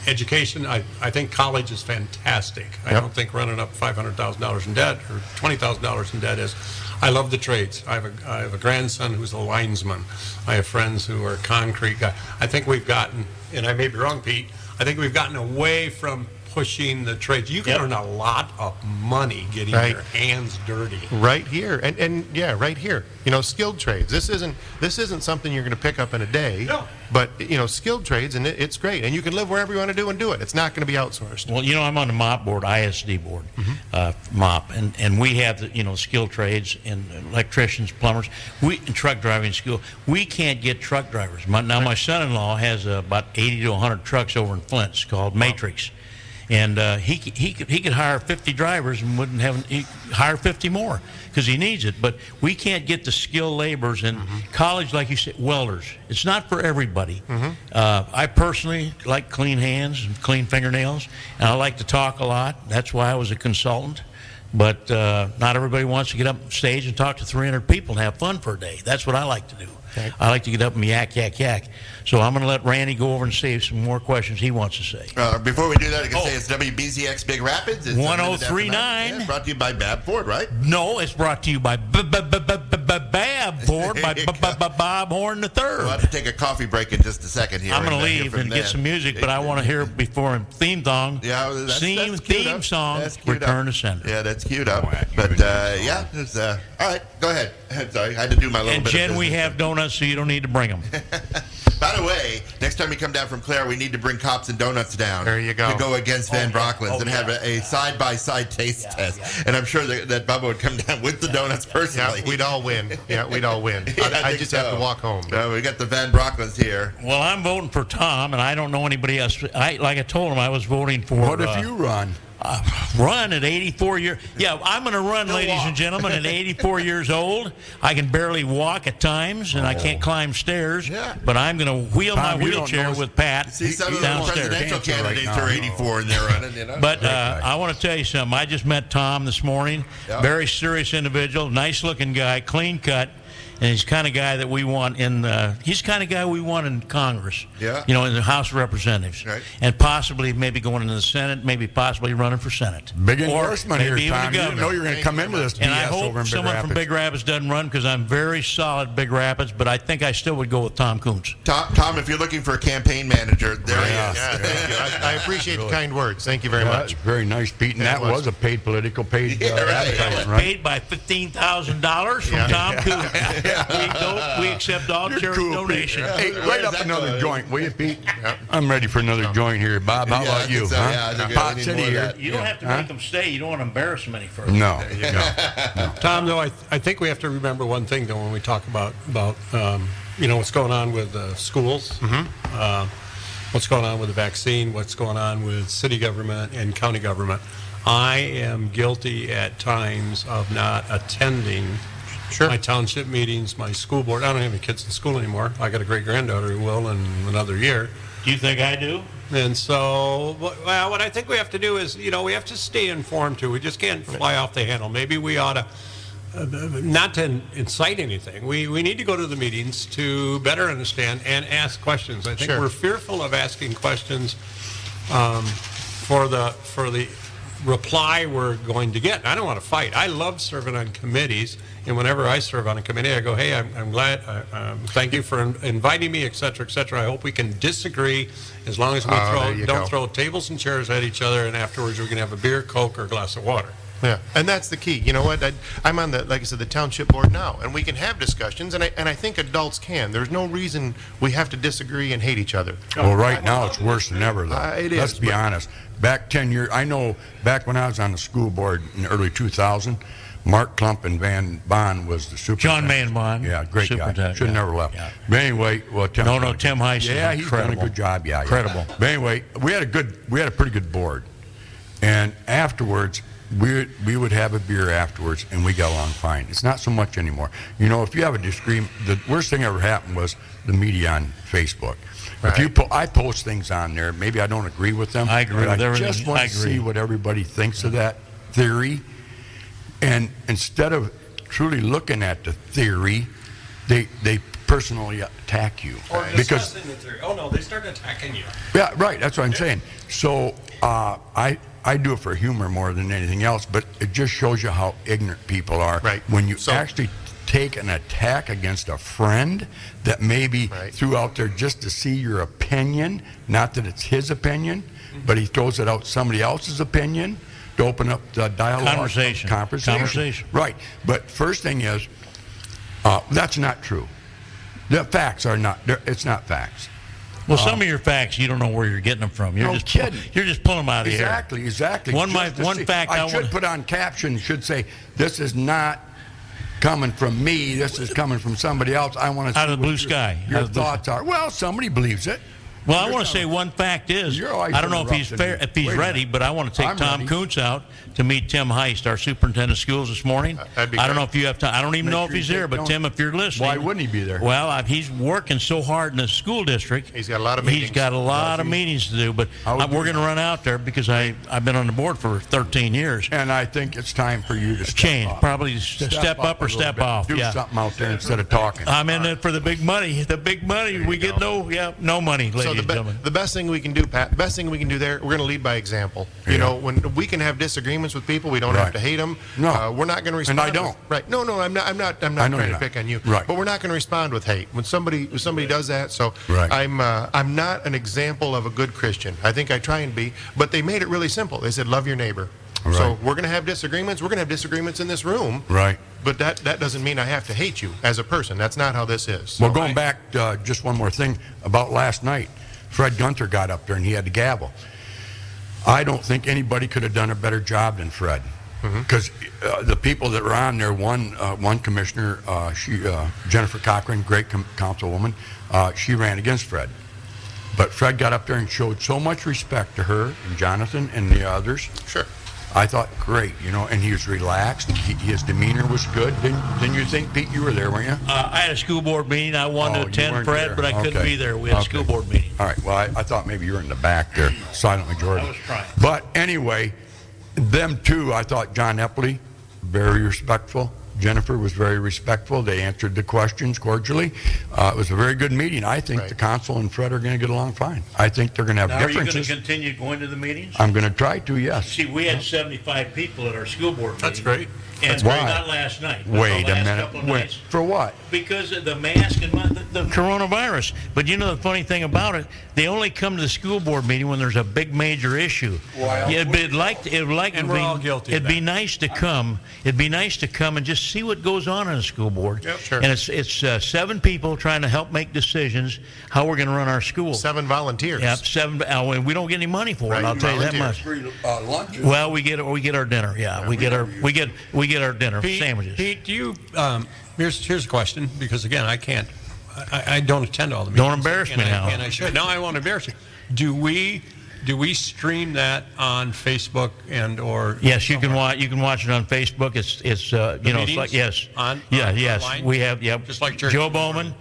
education. I think college is fantastic. I don't think running up $500,000 in debt or $20,000 in debt is. I love the trades. I have a grandson who's a linesman. I have friends who are concrete guys. I think we've gotten, and I may be wrong, Pete, I think we've gotten away from pushing the trades. You can earn a lot of money getting your hands dirty. Right here, and right here. You know, skilled trades. This isn't something you're going to pick up in a day. No. But you know, skilled trades, and it's great, and you can live wherever you want to do and do it. It's not going to be outsourced. Well, you know, I'm on the MOP board, ISD board, MOP, and we have the skilled trades and electricians, plumbers, and truck driving school. We can't get truck drivers. My son-in-law has about 80 to 100 trucks over in Flint. It's called Matrix. And he could hire 50 drivers and wouldn't hire 50 more because he needs it. But we can't get the skilled laborers in college, like you said, welders. It's not for everybody. I personally like clean hands and clean fingernails, and I like to talk a lot. That's why I was a consultant. But not everybody wants to get up on stage and talk to 300 people and have fun for a day. That's what I like to do. Okay. I like to get up and yak. So I'm going to let Randy go over and say some more questions he wants to say. Before we do that, I can say it's WBZX Big Rapids. It's 1039. Yeah, brought to you by Bab Ford, right? No, it's brought to you by Bab Ford by Bob Horn III. We'll have to take a coffee break in just a second here. I'm going to leave and get some music, but I want to hear before theme song. Yeah, that's theme song. Return to sender. Yeah, that's queued up. But yeah, all right. Go ahead. Sorry, I had to do my little and bit. And Jen, of we have donuts, so you don't need to bring them. By the way, next time you come down from Clare, we need to bring Cops and Donuts down. There you go. To go against Van Brocklin's and have a side-by-side taste test. Yeah. And I'm sure that Bubba would come down with the donuts personally. Yeah, we'd all win. I just have to walk home. We got the Van Brocklins here. Well, I'm voting for Tom, and I don't know anybody else. Like I told him, I was voting for... What if you run? Run at 84 years. Yeah, I'm going to run, ladies and gentlemen, at 84 years old. I can barely walk at times, and I can't climb stairs. Yeah. But I'm going to wheel my wheelchair with Pat See, some downstairs. of the presidential candidates are 84 and they're running. You know? But I want to tell you something. I just met Tom this morning. Yep. Very serious individual, nice-looking guy, clean cut. And he's the kind of guy that we want in Congress. Yeah. You know, in the House of Representatives. Right. And possibly maybe going into the Senate, maybe possibly running for Senate. Big endorsement here, even Tom. You didn't know you were going to come into this And I BS over hope in someone from Big Rapids doesn't run because I'm very solid Big Rapids, but I think I still would go with Tom Kuntz. Tom, if you're looking for a campaign manager, there he is. Yeah, thank you. I appreciate the kind words. Thank you very much. Very nice, Pete. And that was a paid advertisement, right? Paid by $15,000 from Tom Kuntz. We accept all charity donations. Hey, light up another joint, will you, Pete? I'm ready for another joint here. Bob, how about you? Pot City here. You don't have to make them stay. You don't want to embarrass them any further. No. Tom, though, I think we have to remember one thing, though, when we talk about what's going on with schools, what's going on with the vaccine, what's going on with city government and county government. I am guilty at times of not attending my township meetings, my school board. I don't have any kids in school anymore. I got a great granddaughter who will in another year. Do you think I do? And so, well, what I think we have to do is, we have to stay informed too. We just can't fly off the handle. Maybe we ought to, not to incite anything. We need to go to the meetings to better understand and ask questions. I think we're fearful of asking questions for the reply we're going to get. I don't want to fight. I love serving on committees, and whenever I serve on a committee, I go, hey, I'm glad, thank you for inviting me, et cetera, et cetera. I hope we can disagree as long as we don't throw tables and chairs at each other, and afterwards we can have a beer, Coke, or a glass of water. Yeah, and that's the key. You know what? I'm on the township board now, and we can have discussions, and I think adults can. There's no reason we have to disagree and hate each other. Well, right now it's worse than ever, though. It is. Let's be honest. Back 10 years, I know back when I was on the school board in early 2000, Mark Klump and Van Bond was the superintendent. John Van Bond. Yeah, great guy. Should have never left. Yeah. But anyway, well, Tim. Tim Heiss. Yeah, he's done a good job. Yeah, incredible. But anyway, we had a pretty good board, and afterwards, we would have a beer afterwards, and we got along fine. It's not so much anymore. You know, if you have a disagreement, the worst thing ever happened was the media on Facebook. If you I post things on there, maybe I don't agree with them. I agree but with everything. I just want I to agree. see what everybody thinks of that theory. And instead of truly looking at the theory, they personally attack you. Or because discussing the theory. Oh, no, they start attacking you. yeah, right. That's what I'm saying. So I do it for humor more than anything else, but it just shows you how ignorant people are. Right. When you So- actually take an attack against a friend that maybe Right. threw out there just to see your opinion, not that it's his opinion, but he throws it out somebody else's opinion to open up the dialogue. Conversation. Right. But first thing is, that's not true. The facts are not, it's not facts. Well, some of your facts, you don't know where you're getting them from. You're No just kidding. You're just pulling them out of the air. Exactly. One Just to see. fact I should put on caption, should say, this is not coming from me, this is coming from somebody else. I want to see Out of the what blue sky. Out your of the blue thoughts are. Well, somebody believes it. Well, I want to say one fact is, You're always I don't know if he's interrupting me. if he's Wait a ready, minute. but I want to take I'm Tom ready. Kuntz out to meet Tim Heist, our superintendent of schools this morning. That'd be I don't great. know if you have time. I don't even Make know if sure he's you there, take but notes. Tim, if you're listening. Why wouldn't he be there? Well, he's working so hard in the school district. He's got a lot of He's meetings. got a lot of meetings to do, but How would we're you going to run out there because I've been on the board for 13 years. And I think it's time for you to step Change, up. probably step up a or little step bit. off. Do Yeah. something out there instead of talking. I'm in it for the big money. The big money. We get no money, ladies So and gentlemen. the best thing we can do, Pat, the best thing we can do there, we're going to lead by example. You Yeah. know, when we can have disagreements with people, we don't Right. have to hate them. No. We're not going to respond. And I don't. with- right. No, I'm not I know trying you're to not. pick on you. Right. But we're not going to respond with hate when somebody does that. So Right. I'm not an example of a good Christian. I think I try and be, but they made it really simple. They said, love your neighbor. Right. So we're going to have disagreements. We're going to have disagreements in this room. Right. But that doesn't mean I have to hate you as a person. That's not how this is. Well, going back, just one more thing about last night. Fred Gunther got up there and he had the gavel. I don't think anybody could have done a better job than Fred. Because the people that were on there, one commissioner, Jennifer Cochran, great councilwoman, she ran against Fred. But Fred got up there and showed so much respect to her and Jonathan and the others. Sure. I thought, great, and he was relaxed. His demeanor was good. Didn't you think, Pete, you were there, weren't you? I had a school board meeting. I wanted Oh, to you attend, weren't Fred, there. but I couldn't Okay. be there. We had a Okay. school board meeting. All right. Well, I thought maybe you were in the back there, silent majority. I was trying. But anyway, them two, I thought John Epley, very respectful. Jennifer was very respectful. They answered the questions cordially. It was a very good meeting. I think Right. the council and Fred are going to get along fine. I think they're going to have Now, are you going to differences. continue going to the meetings? I'm going to try to, yes. See, we had 75 people at our school board meeting. That's great. And Why? not last night. but Wait the a last minute. couple of Wait, nights. for what? Because of the mask and the coronavirus. But you know the funny thing about it, they only come to the school board meeting when there's a big major issue. Well, Yeah, it'd And we're all guilty of It'd be that. nice to come. It'd be nice to come and just see what goes on in the school board. Yep. Sure. And it's 7 people trying to help make decisions how we're going to run our school. 7 volunteers. Yep, 7. And we don't get any money for it. Right, I'll tell you that volunteers. much. Lunches. Well, we get our dinner. Yeah, we get our dinner Pete, sandwiches. Pete, do you? Here's a question because again, I don't attend all the meetings. Don't embarrass me and now. And I should. No, I won't embarrass you. Do we stream that on Facebook and or? Yes, you can watch. You can watch it on Facebook. It's it's meetings like yes. on yes. online? We have Just like church. Joe Bowman.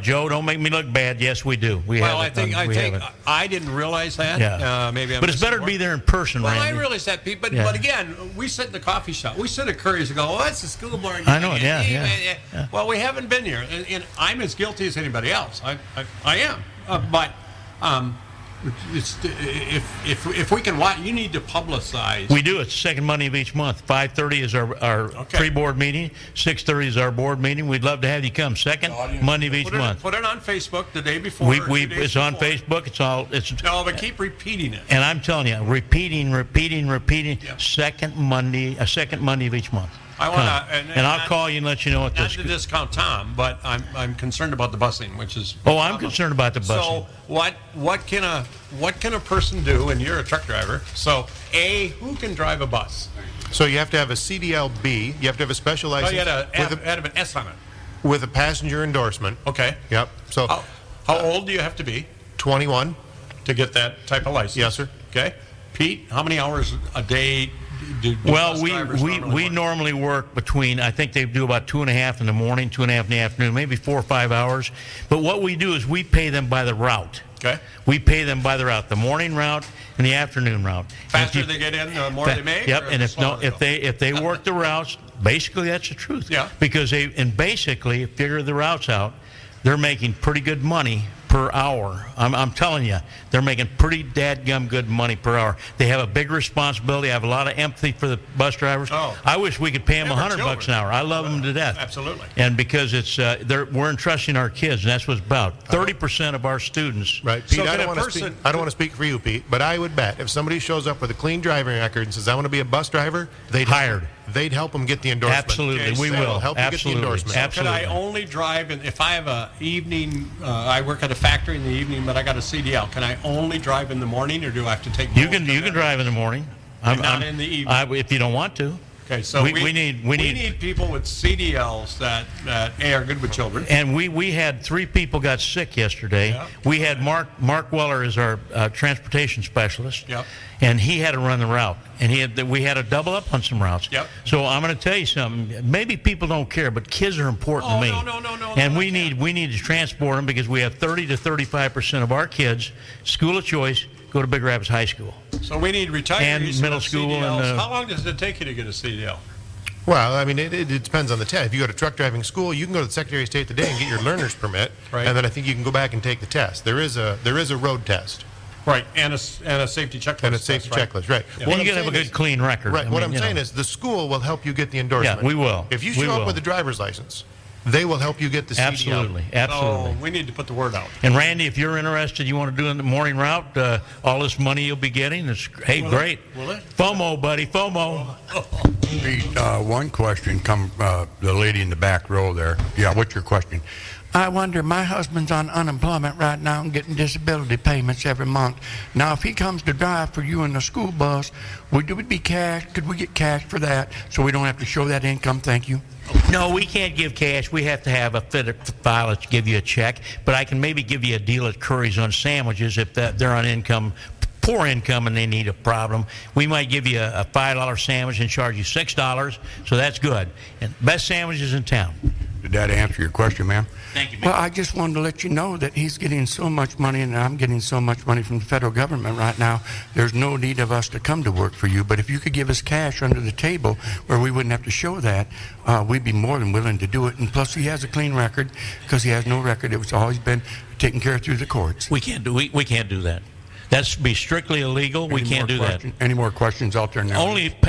Joe, don't make me look bad. Yes, we do. We Well, have it. I We think have it. I didn't realize that. Yeah. Maybe I'm but it's better to be there in person, Well, Randy. I realize that, Pete, but Yeah. again, we sit in the coffee shop. We sit at Curries and go, "Oh, that's the school board." I know it, yeah. Well, we haven't been here, and I'm as guilty as anybody else. I am, but it's, if we can watch, you need to publicize. We do. It's the second Monday of each month. 5:30 is our Okay. pre-board meeting. 6:30 is our board meeting. We'd love to have you come. Second Monday of each month. Put it on Facebook the day before. or 2 days It's on before. Facebook. It's No, but keep repeating it. And I'm telling you, repeating. Yep. Second Monday of each month. I wanna- Come. and I'll not- call you and let you know what Not this. to discount Tom, but I'm concerned about the busing, which is. Oh, I'm concerned about the busing. So what can a person do? And you're a truck driver, so who can drive a bus? So you have to have a CDL-B. You have to have a special Oh, license you had with, had an S on it. with a passenger endorsement. Okay. Yep. So How old do you have to be 21. to get that type of license? Yes, sir. Okay. Pete, how many hours a day do Well, bus we drivers work? normally work between, I think they do about 2.5 in the morning, 2.5 in the afternoon, maybe 4 or 5 hours. But what we do is we pay them by the route. Okay. We pay them by the route, the morning route and the afternoon route. Faster And if they get in, the more they make. Yep, or and the if no, slower they go? if they work the routes, basically that's the truth. Yeah. Because basically figure the routes out, they're making pretty good money per hour. I'm telling you, they're making pretty dadgum good money per hour. They have a big responsibility. I have a lot of empathy for the bus drivers. Oh. I wish we could pay them They were $100 an children. hour. I love them to death. Absolutely. And because it's we're entrusting our kids, and that's what it's about. 30% of our students. Right, So Pete. can I a don't want to person- speak. I don't want to speak for you, Pete, but I would bet if somebody shows up with a clean driving record and says, "I want to be a bus driver," they'd Hired. They'd help them get the endorsement. Absolutely, Okay, we so will. help you get the Absolutely. endorsement. Absolutely. Could I only drive if I have a evening? I work at a factory in the evening, but I got a CDL. Can I only drive in the morning, or do I have to take? You both can of you can them? drive in the morning. And not in the evening. If you don't want to. Okay, so we need people with CDLs that are good with children. And we had 3 people got sick yesterday. Yeah. We had Mark Weller is our transportation specialist. Yep. And he had to run the route, and we had to double up on some routes. Yep. So I'm going to tell you something. Maybe people don't care, but kids are important to me. No, And no, we need to transport them because we have 30 to 35% of our kids, school of choice, go to Big Rapids High School. So we need retirees And who middle have school CDLs. and, How long does it take you to get a CDL? Well, I mean, it depends on the test. If you go to truck driving school, you can go to the Secretary of State today and get your learner's permit, Right. and then I think you can go back and take the test. There is a road test Right, and a safety checklist. and a safety That's right. checklist, right? Yeah. And What you I'm got to have a saying good, is- clean record. Right. I What mean, I'm you saying know. is the school will help you get the endorsement. Yeah, we will. If you We show up will. with a driver's license, they will help you get the CDL. Absolutely. Oh, Absolutely. we need to put the word out. And Randy, if you're interested, you want to do in the morning route, all this money you'll be getting, hey, Will it? great. Will it? FOMO, buddy, FOMO. Pete, one question the lady in the back row there. Yeah, what's your question? I wonder, my husband's on unemployment right now and getting disability payments every month. Now, if he comes to drive for you in the school bus, would it be cash? Could we get cash for that so we don't have to show that income? Thank you. No, we can't give cash. We have to have a fit file to give you a check. But I can maybe give you a deal at Curry's on sandwiches if they're on poor income and they need a problem. We might give you a $5 sandwich and charge you $6, so that's good. And best sandwiches in town. Did that answer your question, ma'am? Thank you. Well, I just wanted to let you know that he's getting so much money and I'm getting so much money from the federal government right now. There's no need of us to come to work for you. But if you could give us cash under the table where we wouldn't have to show that, we'd be more than willing to do it. And plus, he has a clean record because he has no record. It was always been taken care of through the courts. We can't do that. That's be strictly illegal. We can't do that. Any more questions out there now?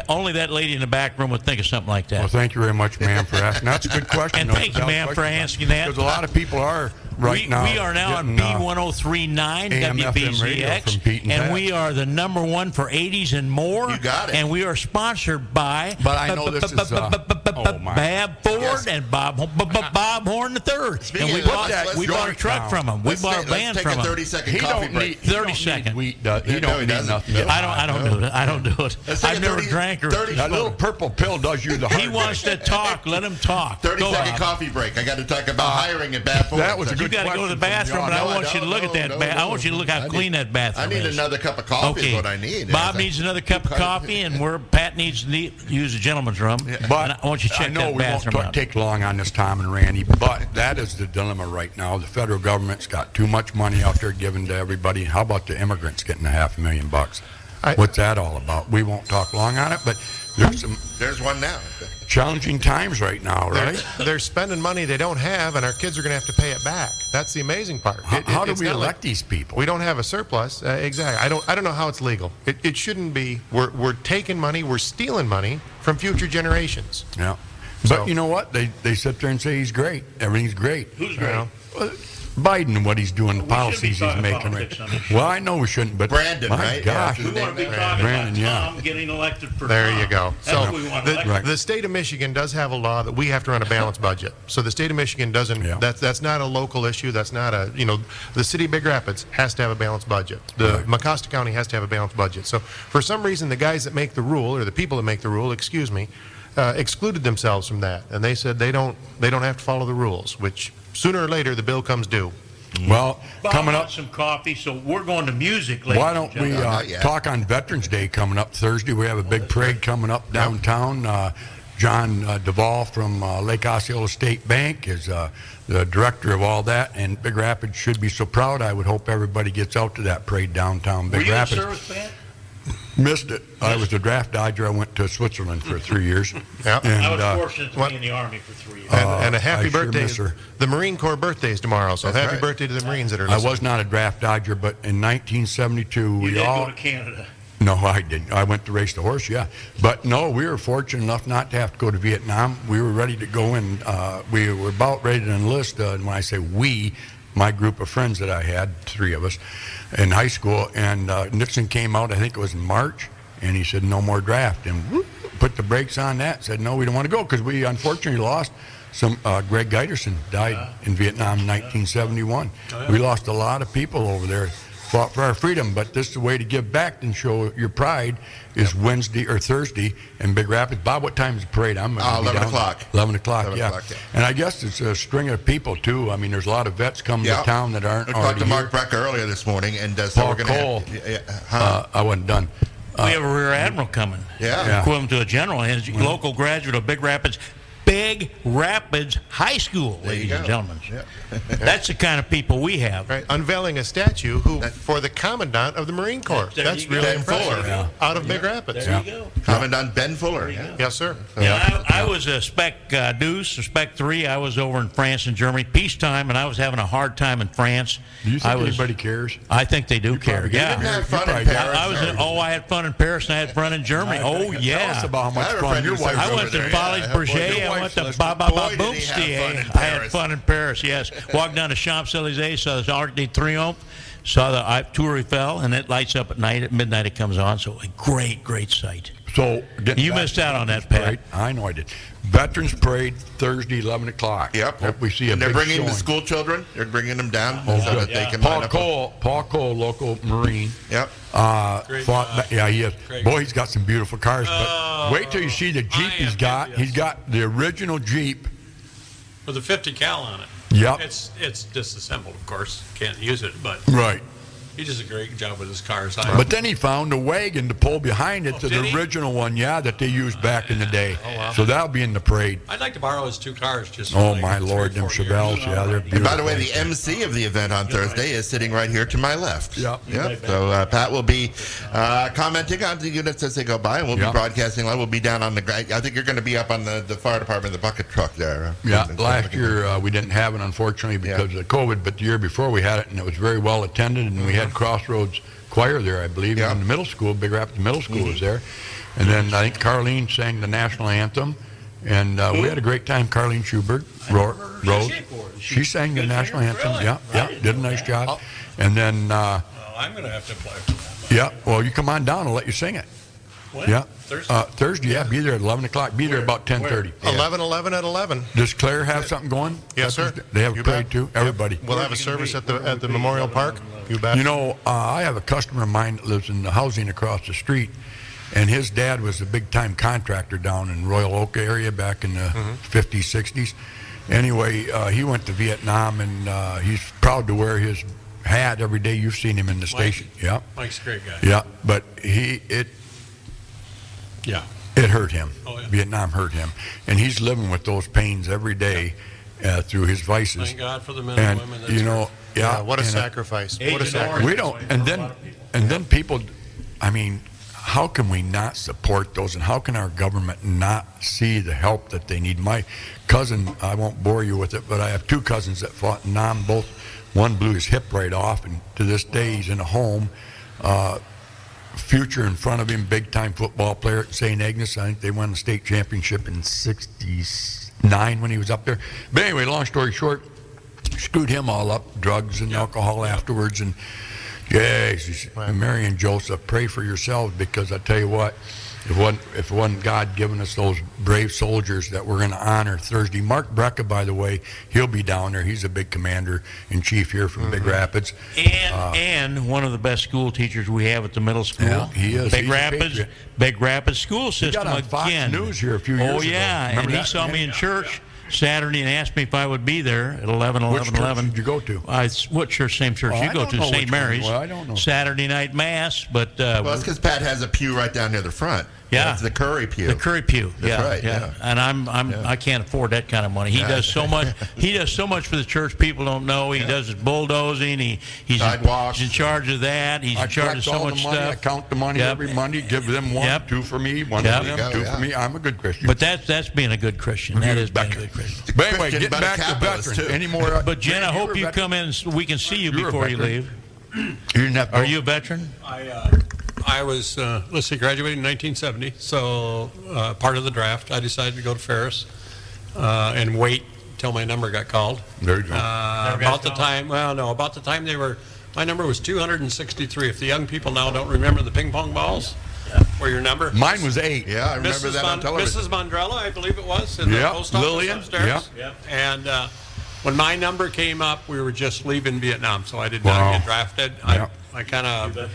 Only that lady in the back room would think of something like that. Well, thank you very much, ma'am, for asking. That's a good question. And though. thank you, ma'am, for asking that. Because a lot of people are right now. We are now on getting, B1039 AM, FM radio from Pete WBZX, and and Pat. we are the #1 for 80s and more. You got it. And we are sponsored by But I know this is, oh, my. Bab Ford Yes. and Bob Horn III. Speaking And we of bought let's- we let's bought a joint truck now. from them. We Let's bought take- a band let's from take a them. 30-second He coffee don't break. need, he 30 don't need seconds. wheat. He No, don't he need doesn't. nothing. Yeah. I don't do it. I don't do it. Let's take I've a never 30 drank or. 30 That little purple pill does you the hard He wants way. to talk. Let him talk. 30-second Bob. coffee break. I got to talk about hiring at Bad Ford. that was a You good got to go to the question from bathroom, the and I audience. want you to look at that. I want you to look how clean that bathroom I need is. another cup of coffee Okay. is what I need. Bob It's like needs another cup of cups. coffee, and Pat needs to use the gentleman's room. But And I want you to check I know that we bathroom won't out. take long on this, Tom and Randy, but that is the dilemma right now. The federal government's got too much money out there given to everybody. How about the immigrants getting $500,000? What's that all about? We won't talk long on it, but there's some There's one now. challenging times right now, right? They're spending money they don't have, and our kids are going to have to pay it back. That's the amazing part. How do It's we not elect like these people? We don't have a surplus. Exactly. I don't know how it's legal. It shouldn't be. We're taking money. We're stealing money from future generations. Yeah. So- But you know what? They sit there and say he's great. Everything's great. Who's great? Well, Biden and what he's doing, the Well, we policies shouldn't be he's talking making. politics on this show. Well, I know we shouldn't, but Brandon, my right? gosh. Yeah, We want to be talking Brandon, about yeah. Tom getting elected for There Tom. you go. That's So what we want. Right. the state of Michigan does have a law that we have to run a balanced budget. So the state of Michigan doesn't. Yeah. That's not a local issue. That's not a the city of Big Rapids has to have a balanced budget. The Right. Mecosta County has to have a balanced budget. So for some reason, the guys that make the rule, or the people that make the rule, excluded themselves from that, and they said they don't have to follow the rules. Which sooner or later the bill comes due. Well, Bob coming wants up, some coffee, so we're going to music. Ladies why and don't we gentlemen. Not yet. talk on Veterans Day coming up Thursday? We have a big parade coming up downtown. John Duvall from Lake Osceola State Bank is the director of all that, and Big Rapids should be so proud. I would hope everybody gets out to that parade downtown Were Big you a Rapids. service band? Missed it. I was a draft dodger. I went to Switzerland for 3 years. Yeah. And, I was fortunate to what- be in the Army for 3 years. And a happy I sure birthday. miss her. The Marine Corps birthday is tomorrow, so That's happy right. birthday to the Marines that are I listening. was not a draft dodger, but in 1972, you we did all. go to Canada. No, I didn't. I went to race the horse, yeah. But no, we were fortunate enough not to have to go to Vietnam. We were ready to go in. We were about ready to enlist. And when I say we, my group of friends that I had, 3 of us, in high school. And Nixon came out, I think it was in March, and he said, no more draft. And whoop, put the brakes on that. Said, no, we don't want to go because we unfortunately lost some. Greg Giderson died in Vietnam in 1971. We lost a lot of people over there. Fought for our freedom, but this is the way to give back and show your pride is Wednesday or Thursday in Big Rapids. Bob, what time is the parade? I'm gonna be 11 down. o'clock. 11 o'clock, 11 yeah. o'clock, yeah. And I guess it's a string of people, too. I mean, there's a lot of vets coming Yeah. to town that aren't We talked already to Mark here. Brecker earlier this morning, and so Paul we're going to Cole. have. I wasn't done. We have a rear admiral coming. Yeah. Equivalent to a general. And he's a local graduate of Big Rapids High School, There you ladies go. and gentlemen. Yeah. That's the kind of people we have. Right, unveiling a statue for the commandant of the Marine Corps. There That's you go. really Ben impressive. Fuller. Yeah. Out of Big Rapids. There you go. Commandant Ben Fuller. Yeah. Yes, sir. Yeah, I was a Spec Deuce, or Spec 3. I was over in France and Germany, peacetime, and I was having a hard time in France. Do you think I was, anybody cares? I think they do care. probably Yeah. Didn't have fun probably in got- Paris. I was in, I had fun in Paris and I had fun in Germany. Oh, Tell us yeah. about how I much have a fun friend your who wife served I over went to there, Folies yeah. Berger. Your I went wife's to listening. Ba Ba Ba Boy, did he have fun in Boomstier. I had Paris. fun in Paris, yes. Walked down to Champs-Élysées, saw the Arc de Triomphe, saw the Tour Eiffel, and it lights up at night. At midnight it comes on, so a great, great sight. So getting You back missed to out on Veterans that, Pat. Parade, I know I did. Veterans Parade Thursday, 11 o'clock. Yep. Hope we see a And they're big bringing the showing. school children. They're bringing them down Oh, so good. that they Yeah. can line up. Paul Cole, local Marine. Yep. Great Fought job. yeah, he is. Great. Boy, he's got some beautiful cars. But Oh, wait till you see the Jeep I he's am got. envious. He's got the original Jeep. With a 50 cal on it. Yep. It's disassembled, of course. Can't use it, but Right. he does a great job with his cars. But then he found a wagon to pull behind it to did the he? original one, yeah, that they used back in the day. So that'll be in the parade. I'd like to borrow his 2 cars just for Oh, like my 3 or Lord, them 4 years. Chevelles, yeah, they're beautiful. And by the way, the MC of the event on Thursday is sitting right here to my left. Yep. Yep. So Pat will be commenting on the units as they go by, and we'll Yep. be broadcasting live. We'll be down on the. I think you're going to be up on the fire department, the bucket truck there. Yeah, last year we didn't have it, unfortunately, because of COVID, but the year before we had it, and it was very well attended, and we had Crossroads Choir there, I believe, Yeah. in the middle school. Big Rapids Middle School was there. And then I think Carlene sang the national anthem, and we had a great time. Carlene Schubert, Rose, she sang the Good national singer? anthem, Really? yeah, I didn't did a know nice that. job. And then, Oh, I'm going to have to apply for that. yeah, well, you come on down, I'll let you sing it. When? Yeah. Thursday? Thursday, yeah, be there at 11 o'clock, be there about 10:30. 11 at 11. Does Claire have something going? Yes, sir. They have a You parade bet. too? Everybody. We'll have a service at the Memorial Park. You bet. You know, I have a customer of mine that lives in the housing across the street, and his dad was a big-time contractor down in Royal Oak area back in the 50s, 60s. Anyway, he went to Vietnam, and he's proud to wear his hat every day. You've seen him in the station. Yeah, Mike's a great guy. yeah. But it Yeah. hurt him. Oh, yeah. Vietnam hurt him, and he's living with those pains every day through his vices. Thank God for the men and And women. That's you know, yeah, What a and, sacrifice. What a Agent sacrifice. Orange. we don't, and then people, I mean, how can we not support those, and how can our government not see the help that they need? My cousin, I won't bore you with it, but I have 2 cousins that fought in Nam. Both, one blew his hip right off, and to this day he's in a home. Future in front of him, big-time football player at St. Agnes. I think they won the state championship in '69 when he was up there. But anyway, long story short, screwed him all up, drugs and alcohol afterwards. And yes, Mary and Joseph, pray for yourselves, because I tell you what, if it wasn't God giving us those brave soldiers that we're going to honor Thursday. Mark Brecka, by the way, he'll be down there. He's a big commander-in-chief here from Big Rapids. And one of the best school teachers we have at the middle school. Yeah, he is. Big He's a Rapids, patriot. School system got on Fox again. News here a few years Oh ago. yeah, Remember and he that? saw me in church. Saturday and asked me if I would be there at 11, Which 11, church 11. did you go to? What church? Same church Oh, you I go don't to, know St. which one. Mary's. Well, I don't know. Saturday night mass, but Well, it's because Pat has a pew right down near the front. Yeah. It's the Curry pew. the Curry pew. That's right, yeah. And I can't afford that kind of money. He does so much. He does so much for the church. People don't know. He does his bulldozing. He's Sidewalks. in charge of that. He's I in charge of collect so all much the money. stuff. I count the money Yep. every Monday. Give them one, Yep. 2 for me, one Yep. for them, There you go, 2 for yeah. me. I'm a good Christian. But that's being a good Christian. That is being a good Christian. But anyway, Christian, getting but a back to capitalist, veterans. too. Any more? But Jen, I hope you're a you veteran. come in so we can see you You're a before you veteran. leave. You didn't have to Are go. you a veteran? I was, let's see, graduated in 1970, so part of the draft, I decided to go to Ferris and wait till my number got called. There you go. About the time, my number was 263. If the young people now don't remember the ping pong balls, were your number? Mine was 8. Yeah, I remember that on television. Mrs. Mondrella, I believe it was, in the Yep, post office Lillian, upstairs. yep. And when my number came up, we were just leaving Vietnam, so I did Wow. not get drafted. Yep. I kind of...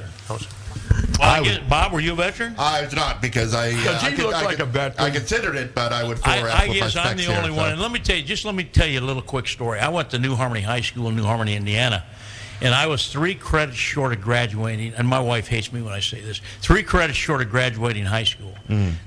Bob, were you a veteran? I was not because I. Does he look like a veteran? I considered it, but I would fore I with my guess I'm specs the here, only so. one. And let me tell you a little quick story. I went to New Harmony High School in New Harmony, Indiana, and I was 3 credits short of graduating. And my wife hates me when I say this. 3 credits short of graduating high school.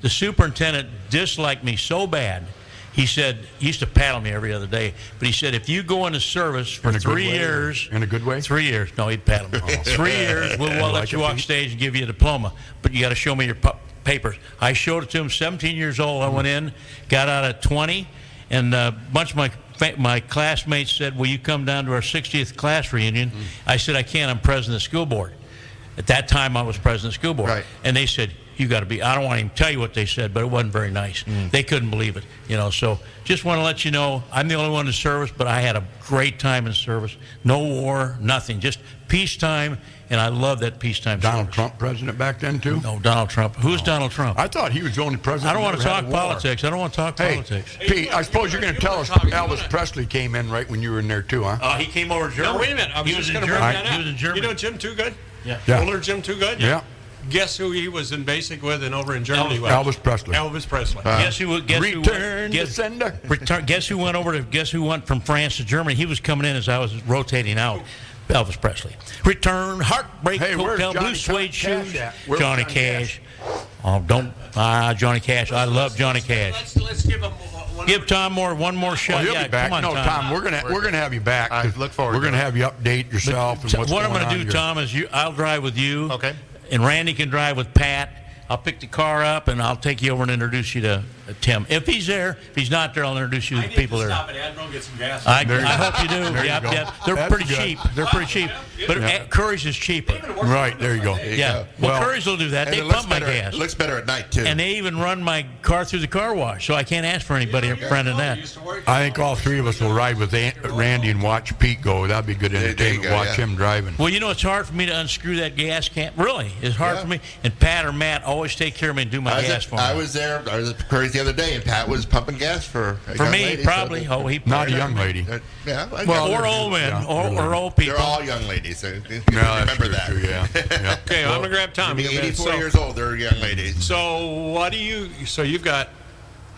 The superintendent disliked me so bad. He said, he used to paddle me every other day, but he said, if you go into service for In a good 3 way, years. in a good way? 3 years. No, he'd paddle me. 3 years, we'll let Like you a walk Pete? stage and give you a diploma, but you got to show me your papers. I showed it to him, 17 years old. I went in, got out at 20, and a bunch of my classmates said, will you come down to our 60th class reunion? I said, I can't. I'm president of the school board. At that time, I was president of the school board. Right. And they said, you got to be, I don't want to even tell you what they said, but it wasn't very nice. They couldn't believe it, so just want to let you know, I'm the only one in service, but I had a great time in service. No war, nothing, just peacetime, and I love that peacetime Donald service. Trump president back then, too? No, Donald Trump. Who's Donald Trump? I thought he was the only president. I don't want that to never talk had a war. politics. I don't want to talk Hey, politics. Pete, I suppose you're going to tell us Elvis Presley came in right when you were in there, too, huh? He came over to Germany. No, wait a minute. I was He was just in going to bring Germany. that up. He was in Germany. You know Jim Too Good? Yeah. Yeah. Older Jim Too Good? Yeah. Guess who he was in basic with and over in Germany with? Elvis Presley. Elvis Presley. Guess who Return to sender. Guess who went from France to Germany? He was coming in as I was rotating out. Elvis Presley. Return, heartbreak, Hey, where's hotel, blue Johnny suede Cash shoes. at? Where's Johnny Johnny Cash. Oh, don't. Johnny Cash. I love Johnny Cash. Let's give him one. Give Tom one more shot. Well, he'll Yeah, be back. come on, No, Tom, we're gonna have you back. I look forward We're to gonna it. have you update yourself and what's What going I'm on going to do, here. Tom, is I'll drive with you. Okay. And Randy can drive with Pat. I'll pick the car up and I'll take you over and introduce you to Tim. If he's there, if he's not there, I'll introduce you to the people there. Stop at Admiral, get some gas. I There you hope you do. There you Yep, go. yep. They're That's pretty good. cheap. They're pretty cheap. But Curry's is cheaper. Right, there you go. Yeah. go. Well, Curry's will do that. And They it looks pump my better. gas. It looks better at night too. And they even run my car through the car wash, so I can't ask for anybody friend in that. I think all 3 of us will ride with Randy and watch Pete go. That'd be good There you entertainment. go, Watch yeah. him driving. Well, it's hard for me to unscrew that gas can. Really, it's hard for me. And Pat or Matt always take care of me and do my gas for me. I was there. I was at Curry's the other day, and Pat was pumping gas for a For young me, lady, probably. So He Not a young lady. yeah. or old men, Yeah, or old people. They're all young ladies. So you No, that's remember true, that. too, yeah. Okay, I'm going to grab Tom. Being here in a minute. 84 years old, they're young ladies. So what do you? So you've got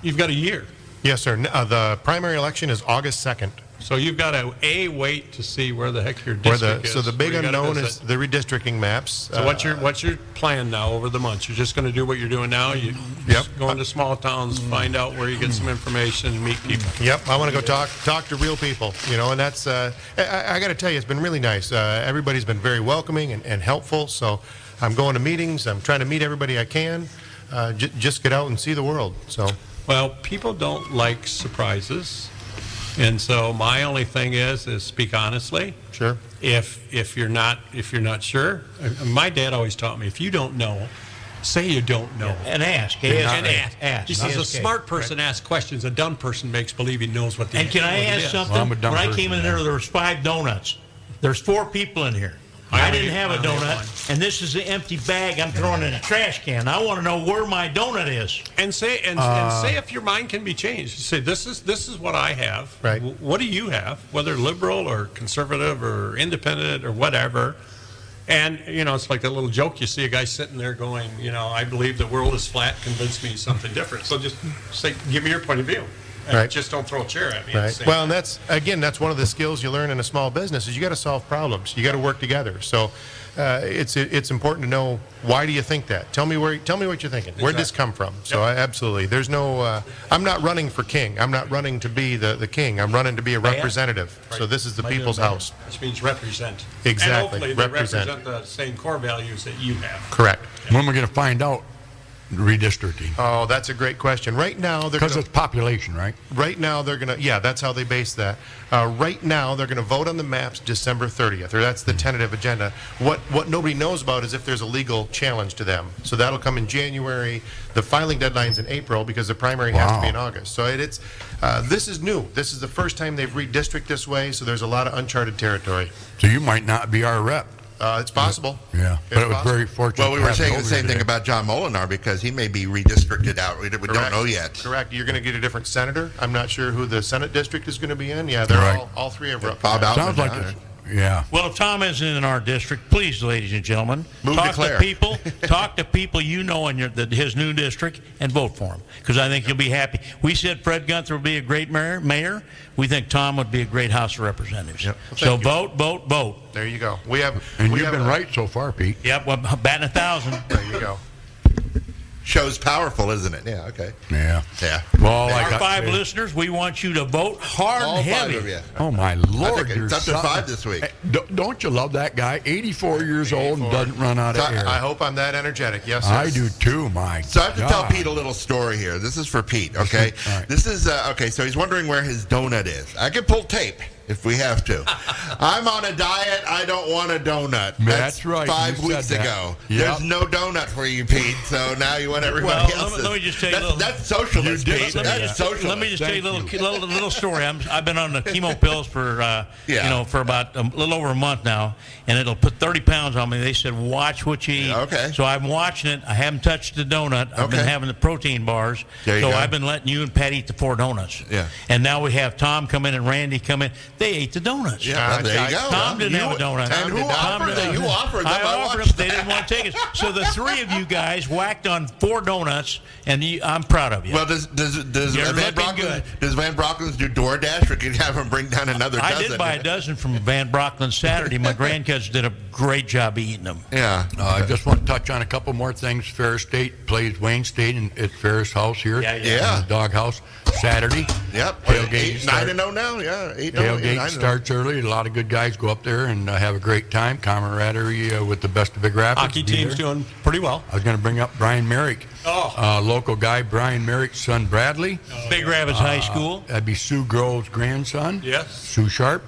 a year. Yes, sir. The primary election is August 2nd. So you've got to wait to see where the heck your district is. So the big where you gotta unknown visit. is the redistricting maps. So what's your plan now over the months? You're just going to do what you're doing now. You just go into small towns, find out where you get some information, meet people. Yep, I want to go talk to real people, and that's, I got to tell you, it's been really nice. Everybody's been very welcoming and helpful, so I'm going to meetings, I'm trying to meet everybody I can, just get out and see the world, so. Well, people don't like surprises, and so my only thing is speak honestly. Sure. If you're not sure, my dad always taught me, if you don't know, say you don't know. And ask. And Ask. He says a Okay. smart person asks questions. A dumb person makes believe he knows what the And can I what it ask is. something? Well, I'm a dumb when I person, came in there, there was 5 donuts. There's 4 people in here. I didn't have a I only had donut, and this is an empty bag I'm throwing in a trash can. I want to know where my donut is. And say if your mind can be changed. Say this is what I have. Right. What do you have? Whether liberal or conservative or independent or whatever. And it's like that little joke. You see a guy sitting there going, I believe the world is flat. Convince me something different. So just say, give me your point of view. And Right. just don't throw a chair at me. at the Right. same Well, time. and that's one of the skills you learn in a small business is you got to solve problems. You got to work together. So it's important to know, why do you think that? Tell me what you're thinking. Where'd this come from? So absolutely, there's no. I'm not running for king. I'm not running to be the king. I'm running to be a representative. So this is the people's house. Which means represent. Exactly, And hopefully they represent. represent the same core values that you have. Correct. When are we going to find out redistricting? Oh, that's a great question. Right now, they're Because gonna, it's population, right? right now they're gonna. Yeah, that's how they base that. Right now, they're gonna vote on the maps December 30th, or that's the tentative agenda. What nobody knows about is if there's a legal challenge to them. So that'll come in January. The filing deadline's in April because the primary has to be in August. So it's this is new. This is the first time they've redistricted this way. So there's a lot of uncharted territory. So you might not be our rep. It's possible. Yeah, It's but it was possible. very fortunate. Well, we to were have saying it the over same here thing today. about John Molinar because he may be redistricted out. We don't Correct. know yet. Correct. You're going to get a different senator. I'm not sure who the Senate district is going to be in. Yeah, they're Right. all three of them. Bob Altman. Sounds like huh? it's, yeah. Well, if Tom isn't in our district, please, ladies and gentlemen, Move to talk Claire. to people, you know in his new district, and vote for him because I think you'll be happy. We said Fred Gunther would be a great mayor. We think Tom would be a great House of Representatives. Yep. So Thank you. vote. There you go. We have. And we you've have been right so far, Pete. Yep, well, batting 1,000. There you go. Show's powerful, isn't it? Yeah. Okay. Yeah. Yeah. Well, Our I got 5 listeners, we want you to vote hard All and 5 heavy. of you. Oh my I Lord! think it's up to something- 5 this week. Hey, don't you love that guy? 84 years old and doesn't run out of So air. I hope I'm that energetic. Yes, sir. I do too. My So I have to tell God. Pete a little story here. This is for Pete, okay? All right. This is, okay, so he's wondering where his donut is. I can pull tape if we have to. I'm on a diet. I don't want a donut. That's right. 5 You weeks said that. ago. Yep. There's no donut for you, Pete, so now you want everybody Well, else's. let me just tell you a little. That's socialist, You did Pete. say That's that. socialist. Let me just tell you a Thank little story. I've been on the chemo pills for for about a little over a month now, and it'll put 30 pounds on me. They said watch what you eat. Okay. So I'm watching it. I haven't touched the donut. I've been Okay. having the protein bars. There you So go. I've been letting you and Pat eat the 4 donuts. Yeah. And now we have Tom come in and Randy come in. They ate the donuts. Yeah, well, there you go. Tom didn't have a donut. And who Tom offered didn't it? have- You offered them. I I offered watched them. They didn't want to take it. So the 3 of you guys whacked on 4 donuts, and I'm proud of you. Well, does You're Van looking good. Brocklands do DoorDash, or can you have him bring down another I dozen? did buy a dozen from Van Brockland Saturday. My grandkids did a great job eating them. Yeah. I just want to touch on a couple more things. Ferris State plays Wayne State at Ferris House here. Yeah. In the Dog House Saturday. Yep. Tailgate 9-0 now. Yeah. 8-0. Tailgate 9-0. starts early. A lot of good guys go up there and have a great time. Camaraderie with the best of Big Rapids. Hockey Be team's there. doing pretty well. I was going to bring up Brian Merrick. Local guy, Brian Merrick's son, Bradley. Big Rapids High School. That'd be Sue Grove's grandson. Yes. Sue Sharp.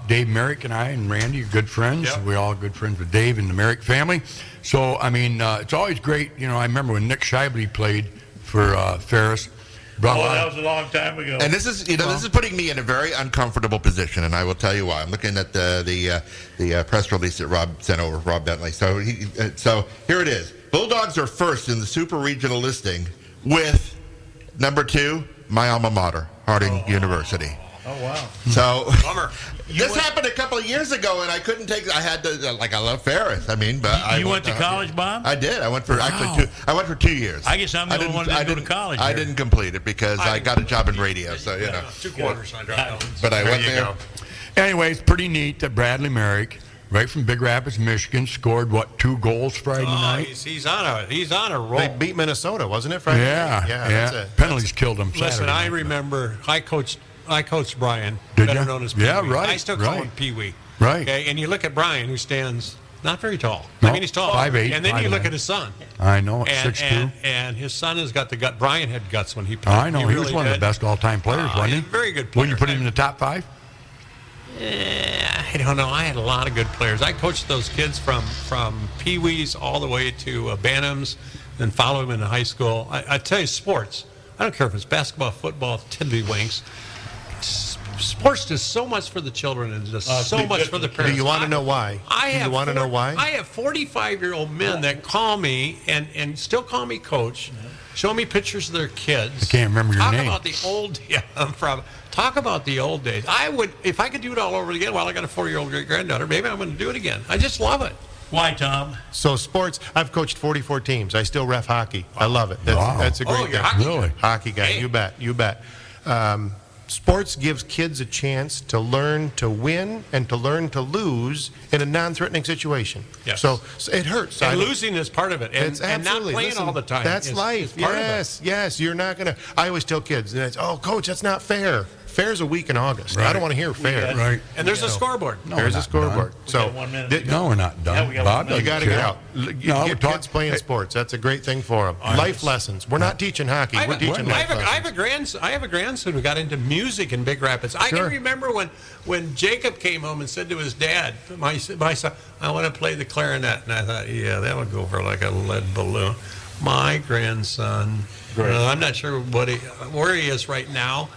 Dave Merrick and I and Randy are good friends. Yep. We're all good friends with Dave and the Merrick family. So, I mean, it's always great. You know, I remember when Nick Shibley played for Ferris. Brought a lot of- was a long time ago. And this is, this is putting me in a very uncomfortable position, and I will tell you why. I'm looking at the press release that Rob sent over, Rob Bentley. So so here it is. Bulldogs are first in the super regional listing with number 2, my alma mater, Harding University. Oh, wow. So Bummer. this happened a couple of years ago, and I couldn't take. I had to I love Ferris. I mean, but You went to college, Bob? I did. I went for actually 2. I went for 2 years. I guess I'm the only one that didn't go to college I here. didn't complete it because I got a job in radio. So you know, 2 quarters I dropped out. but I went you there. go. Anyway, it's pretty neat that Bradley Merrick, right from Big Rapids, Michigan, scored, 2 goals Friday night? He's on a roll. They beat Minnesota, wasn't it, Friday? Yeah, Yeah. yeah. That's it. Penalties killed him Saturday Listen, I night. remember I coached Brian, Did better ya? known as Pee Wee. Yeah, right, I still call right. him Pee Wee. Right. Okay, and you look at Brian, who stands not very tall. No, I mean, he's tall. 5'8", And then you look 5'9". at his son. I know, And, 6'2". and his son has got the gut. Brian had guts when he played. I know, he was really one of the did. best all-time players, wasn't he? He's a very good Wouldn't you player. put him in the top 5? I don't know. I had a lot of good players. I coached those kids from Pee Wees all the way to Bantams, and follow them into high school. I tell you, sports. I don't care if it's basketball, football, tiddlywinks. Sports does so much for the children and does so much for the Do parents. you want to know why? I Do you want to know why? I have 45-year-old men that call me and still call me coach, show me pictures of their kids. I can't remember your Talk name. about the old. Yeah, I'm from. Talk about the old days. I would, if I could do it all over again. While I got a 4-year-old great granddaughter, maybe I'm going to do it again. I just love it. Why, Tom? So sports, I've coached 44 teams. I still ref hockey. I love it. That's a great you're thing. hockey Really? Hockey guy, Hey. you bet. Sports gives kids a chance to learn to win and to learn to lose in a non-threatening situation. Yes. So it hurts. And losing is part of it, It's and not absolutely. playing Listen, all the time. That's is life. part of it. Yes. You're not gonna. I always tell kids, "Oh, coach, that's not fair. Fair's a week in August. I don't want to hear fair." Right. And there's a scoreboard. No, There's we're a not scoreboard. We So got 1 minute. No, we're not done. Yeah, we got Bob 1 minute. you got to doesn't get care. out. No, Get we're talking- kids playing sports. That's a great thing for them. Life lessons. We're not teaching hockey. We're teaching life lessons. I have a grandson who got into music in Big Rapids. I Sure. can remember when Jacob came home and said to his dad, my son, I want to play the clarinet. And I thought, yeah, that would go for like a lead balloon. My grandson, I'm not sure where he is right now.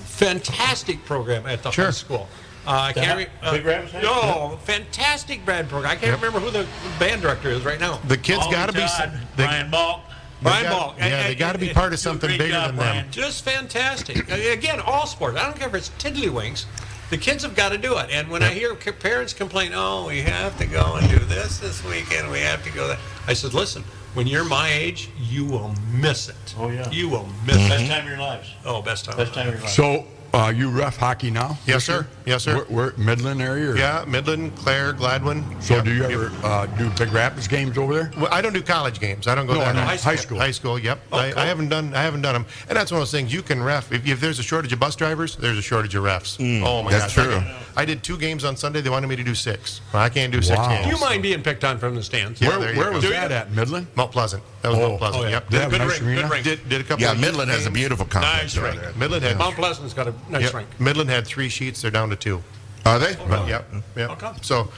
Fantastic program at the high school. I can't Big Rapids High School? No, fantastic band program. I can't remember who the band director is right now. The kids Ollie got to be. Todd, Brian Balk. Brian Ball. Yeah, they got to be part of something great bigger job, than Brian. them. Just fantastic. Again, all sports. I don't care if it's tiddlywinks. The kids have got to do it. And when I hear parents complain, oh, we have to go and do this weekend, we have to go there. I said, listen, when you're my age, you will miss it. Oh, yeah. You will miss it. Best time of your lives. Oh, best time. Best time of your lives. So you ref hockey now? Yes, sir. Yes, sir. We're Midland area? Or? Yeah, Midland, Clare, Gladwin. So Yep. do you ever do Big Rapids games over there? Well, I don't do college games. I don't go No, that no, high. high school. High school. Yep. Oh, cool. I haven't done them. And that's one of those things you can ref. If there's a shortage of bus drivers, there's a shortage of refs. Oh my that's gosh. true. I did 2 games on Sunday. They wanted me to do 6. Well, I can't do 6 Wow. games. Do you mind being picked on from the stands? Yeah, where there you where go. was Do that you? at? Midland? Mount Pleasant. That was Oh. Mount Pleasant. Oh, yeah. Yep. They have a Good nice ring, arena? good ring. Did a couple. Yeah, of Midland has a games. beautiful complex Nice over rink. there. Midland had. Mount Pleasant's got a nice Yep. rink. Midland had 3 sheets. They're down to 2. Are they? Yep. How come? So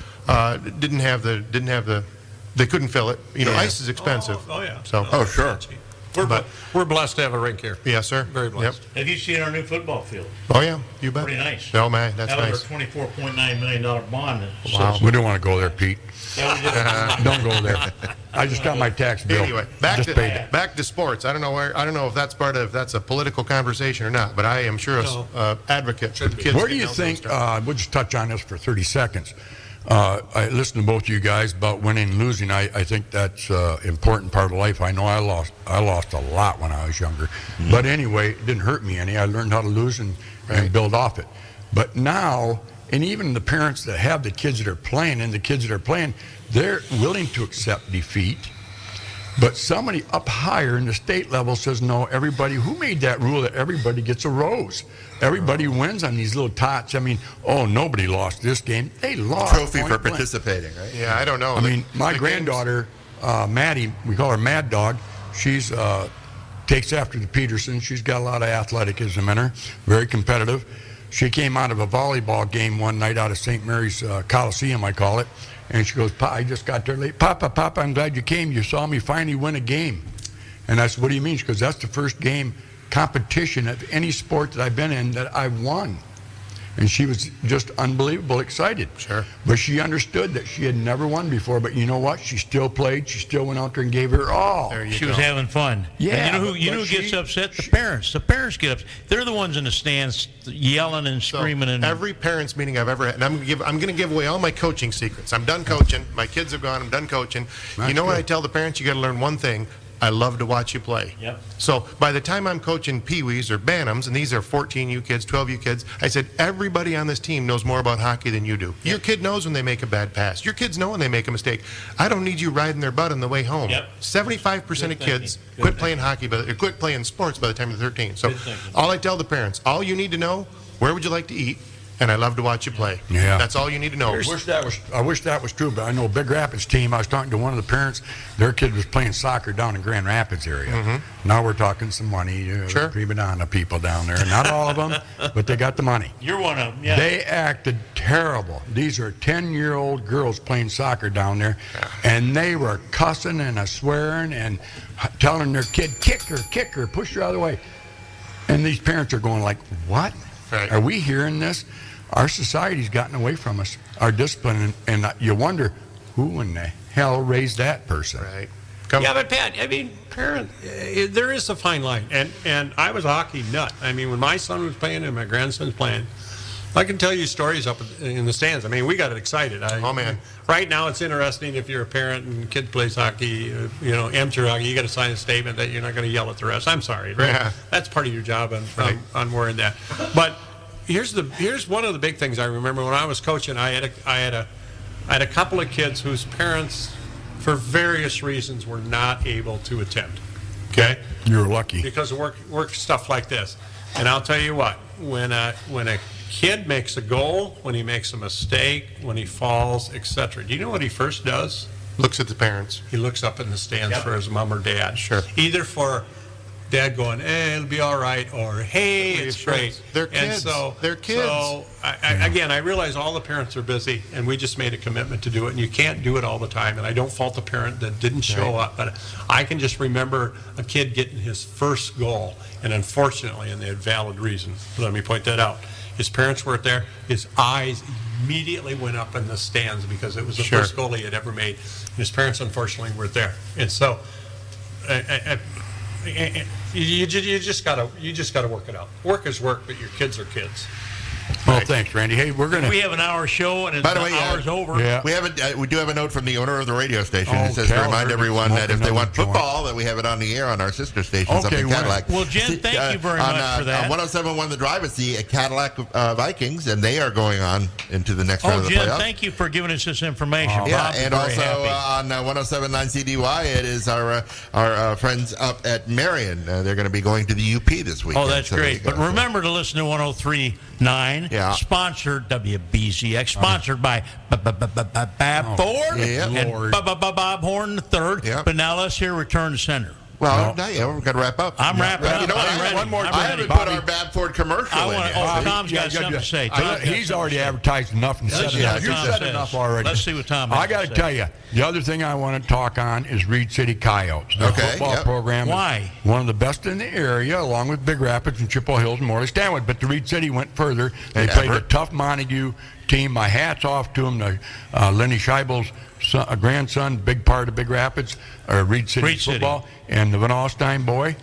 didn't have the. They couldn't fill it. Yeah. Ice is expensive. Oh, yeah. So. Oh, sure. We're blessed to have a rink here. Yes, sir. Very blessed. Yep. Have you seen our new football field? Oh yeah, you bet. Pretty nice. Oh man, that's That was nice. our $24.9 million bond. Wow. We don't want to go there, Pete. Yeah, we did. Don't go there. I just got my tax bill. Anyway, just paid it. back to sports. I don't know if that's a political conversation or not, but I am sure No. advocate for Should be. kids. Where do you getting out think, those stuff. we'll just touch on this for 30 seconds. I listened to both of you guys about winning and losing. I think that's an important part of life. I know I lost a lot when I was younger. But anyway, it didn't hurt me any. I learned how to lose and build off it. But now, and even the parents that have the kids that are playing and the kids that are playing, they're willing to accept defeat. But somebody up higher in the state level says, no, everybody, who made that rule that everybody gets a rose? Everybody wins on these little tots. I mean, oh, nobody lost this game. They lost. Trophy point for blank. participating, right? Yeah, I don't know. I mean, my granddaughter, Maddie, we call her Mad Dog. She's takes after the Petersons. She's got a lot of athleticism in her, very competitive. She came out of a volleyball game one night out of St. Mary's Coliseum, I call it. And she goes, I just got there late. Papa, I'm glad you came. You saw me finally win a game. And I said, what do you mean? She goes, that's the first game competition of any sport that I've been in that I've won. And she was just unbelievable excited. Sure. But she understood that she had never won before. But you know what? She still played. She still went out there and gave her all. There you She go. was having fun. Yeah, And but you know who she- gets upset? The parents. The parents get upset. They're the ones in the stands yelling and So, screaming. And every parents meeting I've ever had, and I'm going to give away all my coaching secrets. I'm done coaching. My kids have gone. I'm done coaching. That's you know what good. I tell the parents? You got to learn one thing. I love to watch you play. Yep. So by the time I'm coaching peewees or bantams, and these are 14U kids, 12U kids, I said everybody on this team knows more about hockey than you do. Your kid knows when they make a bad pass. Your kids know when they make a mistake. I don't need you riding their butt on the way home. Yep. 75% of Good kids thinking. Good quit playing hockey, or quit playing sports by the time they're 13. So Good thinking. all I tell the parents, all you need to know, where would you like to eat? And I love to watch you play. Yeah. That's all you need to know. I wish that was true, but I know Big Rapids team. I was talking to one of the parents. Their kid was playing soccer down in Grand Rapids area. Now we're talking some money. Sure. Prima donna people down there. Not all of them, but they got the money. you're one of them. Yeah. They acted terrible. These are 10-year-old girls playing soccer down there, and they were cussing and swearing and telling their kid, kick her, push her out of the way. And these parents are going like, what? Right. Are we hearing this? Our society's gotten away from us, our discipline, and you wonder, who in the hell raised that person? Right. Yeah, but Pat, I mean, there is a fine line, and I was a hockey nut. I mean, when my son was playing and my grandson's playing, I can tell you stories up in the stands. I mean, we got excited. Oh, man. Right now, it's interesting if you're a parent and kid plays hockey, amateur hockey, you got to sign a statement that you're not going to yell at the refs. I'm sorry, right? Yeah. That's part of your job on wearing that. But here's one of the big things I remember when I was coaching. I had a couple of kids whose parents, for various reasons, were not able to attend. Okay? You're lucky. Because of work stuff like this. And I'll tell you what, when a kid makes a goal, when he makes a mistake, when he falls, etc., do you know what he first does? Looks at the parents. He looks up in the stands for his mom or dad. Sure. Either for dad going, it'll be all right, or hey, it's great. They're kids. They're kids. So, again, I realize all the parents are busy, and we just made a commitment to do it, and you can't do it all the time, and I don't fault the parent that didn't show up, but I can just remember a kid getting his first goal, and unfortunately, and they had valid reason, let me point that out, his parents weren't there, his eyes immediately went up in the stands because it was the first goal he had ever made, and his parents unfortunately weren't there. And so, you just gotta work it out. Work is work, but your kids are kids. Well, thanks, Randy. Hey, We have an hour show, and By the way, the hour's over. Yeah. We do have a note from the owner of the radio station. Oh, It says to Cal remind heard me everyone that if they smoking want another football, that we have it on the air on our sister stations up Okay, in Cadillac. well, Jen, thank you very on, much for that. On 107.1 The Drive, it's the Cadillac Vikings, and they are going on into the next round Oh, of the Jen, playoffs. thank you for giving us this information. Yeah, Bob's and very also happy. on 107.9 CDY, it is our friends up at Marion. They're going to be going to the UP this weekend. Oh, that's So there you great. go. But remember to listen to 103.9, Yeah. sponsored WBZX, sponsored by Bab Ford Yeah. and Lord. Bob Horn III. Yeah. But now let's hear Return to Center. Well, we've got to wrap up. I'm wrapping up. You know what? I'm ready. One more I'm time. I ready. haven't put our Babford commercial I in want. yet. Oh, Tom's got something to say. He's already advertised enough and said Let's see enough. what You Tom said says. enough already. Let's see what Tom has I got to to say. tell you, the other thing I want to talk on is Reed City Coyotes. Their Okay, football yep. program Why? is one of the best in the area, along with Big Rapids and Chippewa Hills and Morley Stanwood. But the Reed City went further. They And played a Everett. tough Montague team. My hat's off to them. Lenny Scheibel's grandson, big part of Big Rapids, or Reed City football, and the Van Alstyne boy.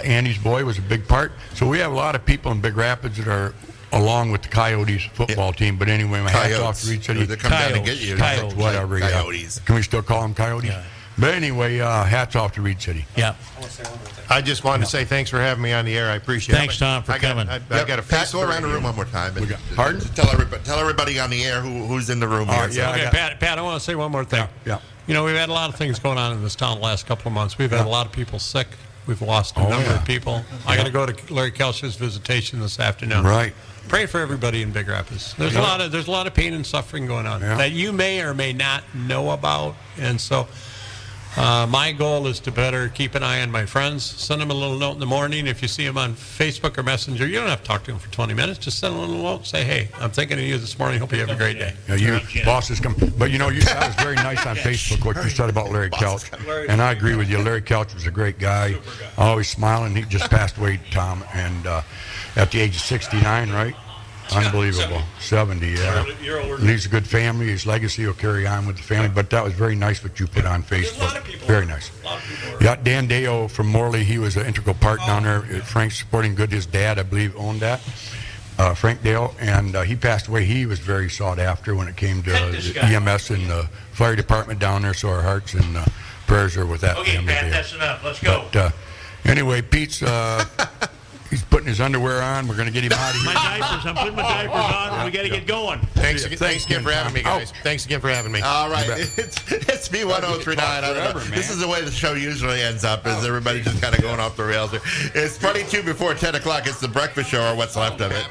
Andy's boy was a big part. So we have a lot of people in Big Rapids that are along with the Coyotes football team. But anyway, my hat's off to Reed City. They come down to get you. Coyotes. Whatever, Coyotes. yeah. Can we still call them Coyotes? Yeah. But anyway, hats off to Reed City. Yeah. I just wanted to say thanks for having me on the air. I appreciate it. Thanks, Tom, for coming. I Yep. got a Pat, face go for around the you. room one more time. And Pardon? just tell everybody on the air who's in the room here. yeah. Okay, Pat, I want to say one more thing. Yeah. We've had a lot of things going on in this town the last couple of months. We've had a lot of people sick. We've lost a number of people. I got to go to Larry Kelch's visitation this afternoon. Right. Pray for everybody in Big Rapids. There's a lot of pain and suffering going on Yeah. that you may or may not know about, and so my goal is to better keep an eye on my friends. Send them a little note in the morning. If you see them on Facebook or Messenger, you don't have to talk to them for 20 minutes. Just send them a little note. Say, hey, I'm thinking of you this morning. Hope you have a great day. Yeah, you bosses come, but that was very nice on Facebook what you said about Larry Couch, and I agree with you. Larry Couch was a great guy, always smiling. He just passed away, Tom, and at the age of 69, right? Unbelievable. 70, yeah. You're older. And he's a good family. His legacy will carry on with the family. But that was very nice what you put on Facebook. There's a lot of people. Very nice. A lot of people are- Yeah, Dan Deo from Morley, he was an integral part down there at Frank's Sporting Good. His dad, I believe, owned that. Frank Dale, and he passed away. He was very sought after when it came to the EMS and the fire department down there. So our hearts and prayers are with that Okay, family. Pat, Dale. that's enough. Let's go. But anyway, Pete's he's putting his underwear on. We're going to get him out of My here. diapers. I'm putting my diapers on, and we got to get going. Thanks again for having me, guys. Thanks again for having me. All right, it's B1039. I don't know. This is the way the show usually ends up, is everybody just kind of going off the rails. It's 22 before 10 o'clock. It's the breakfast show, or what's left of it.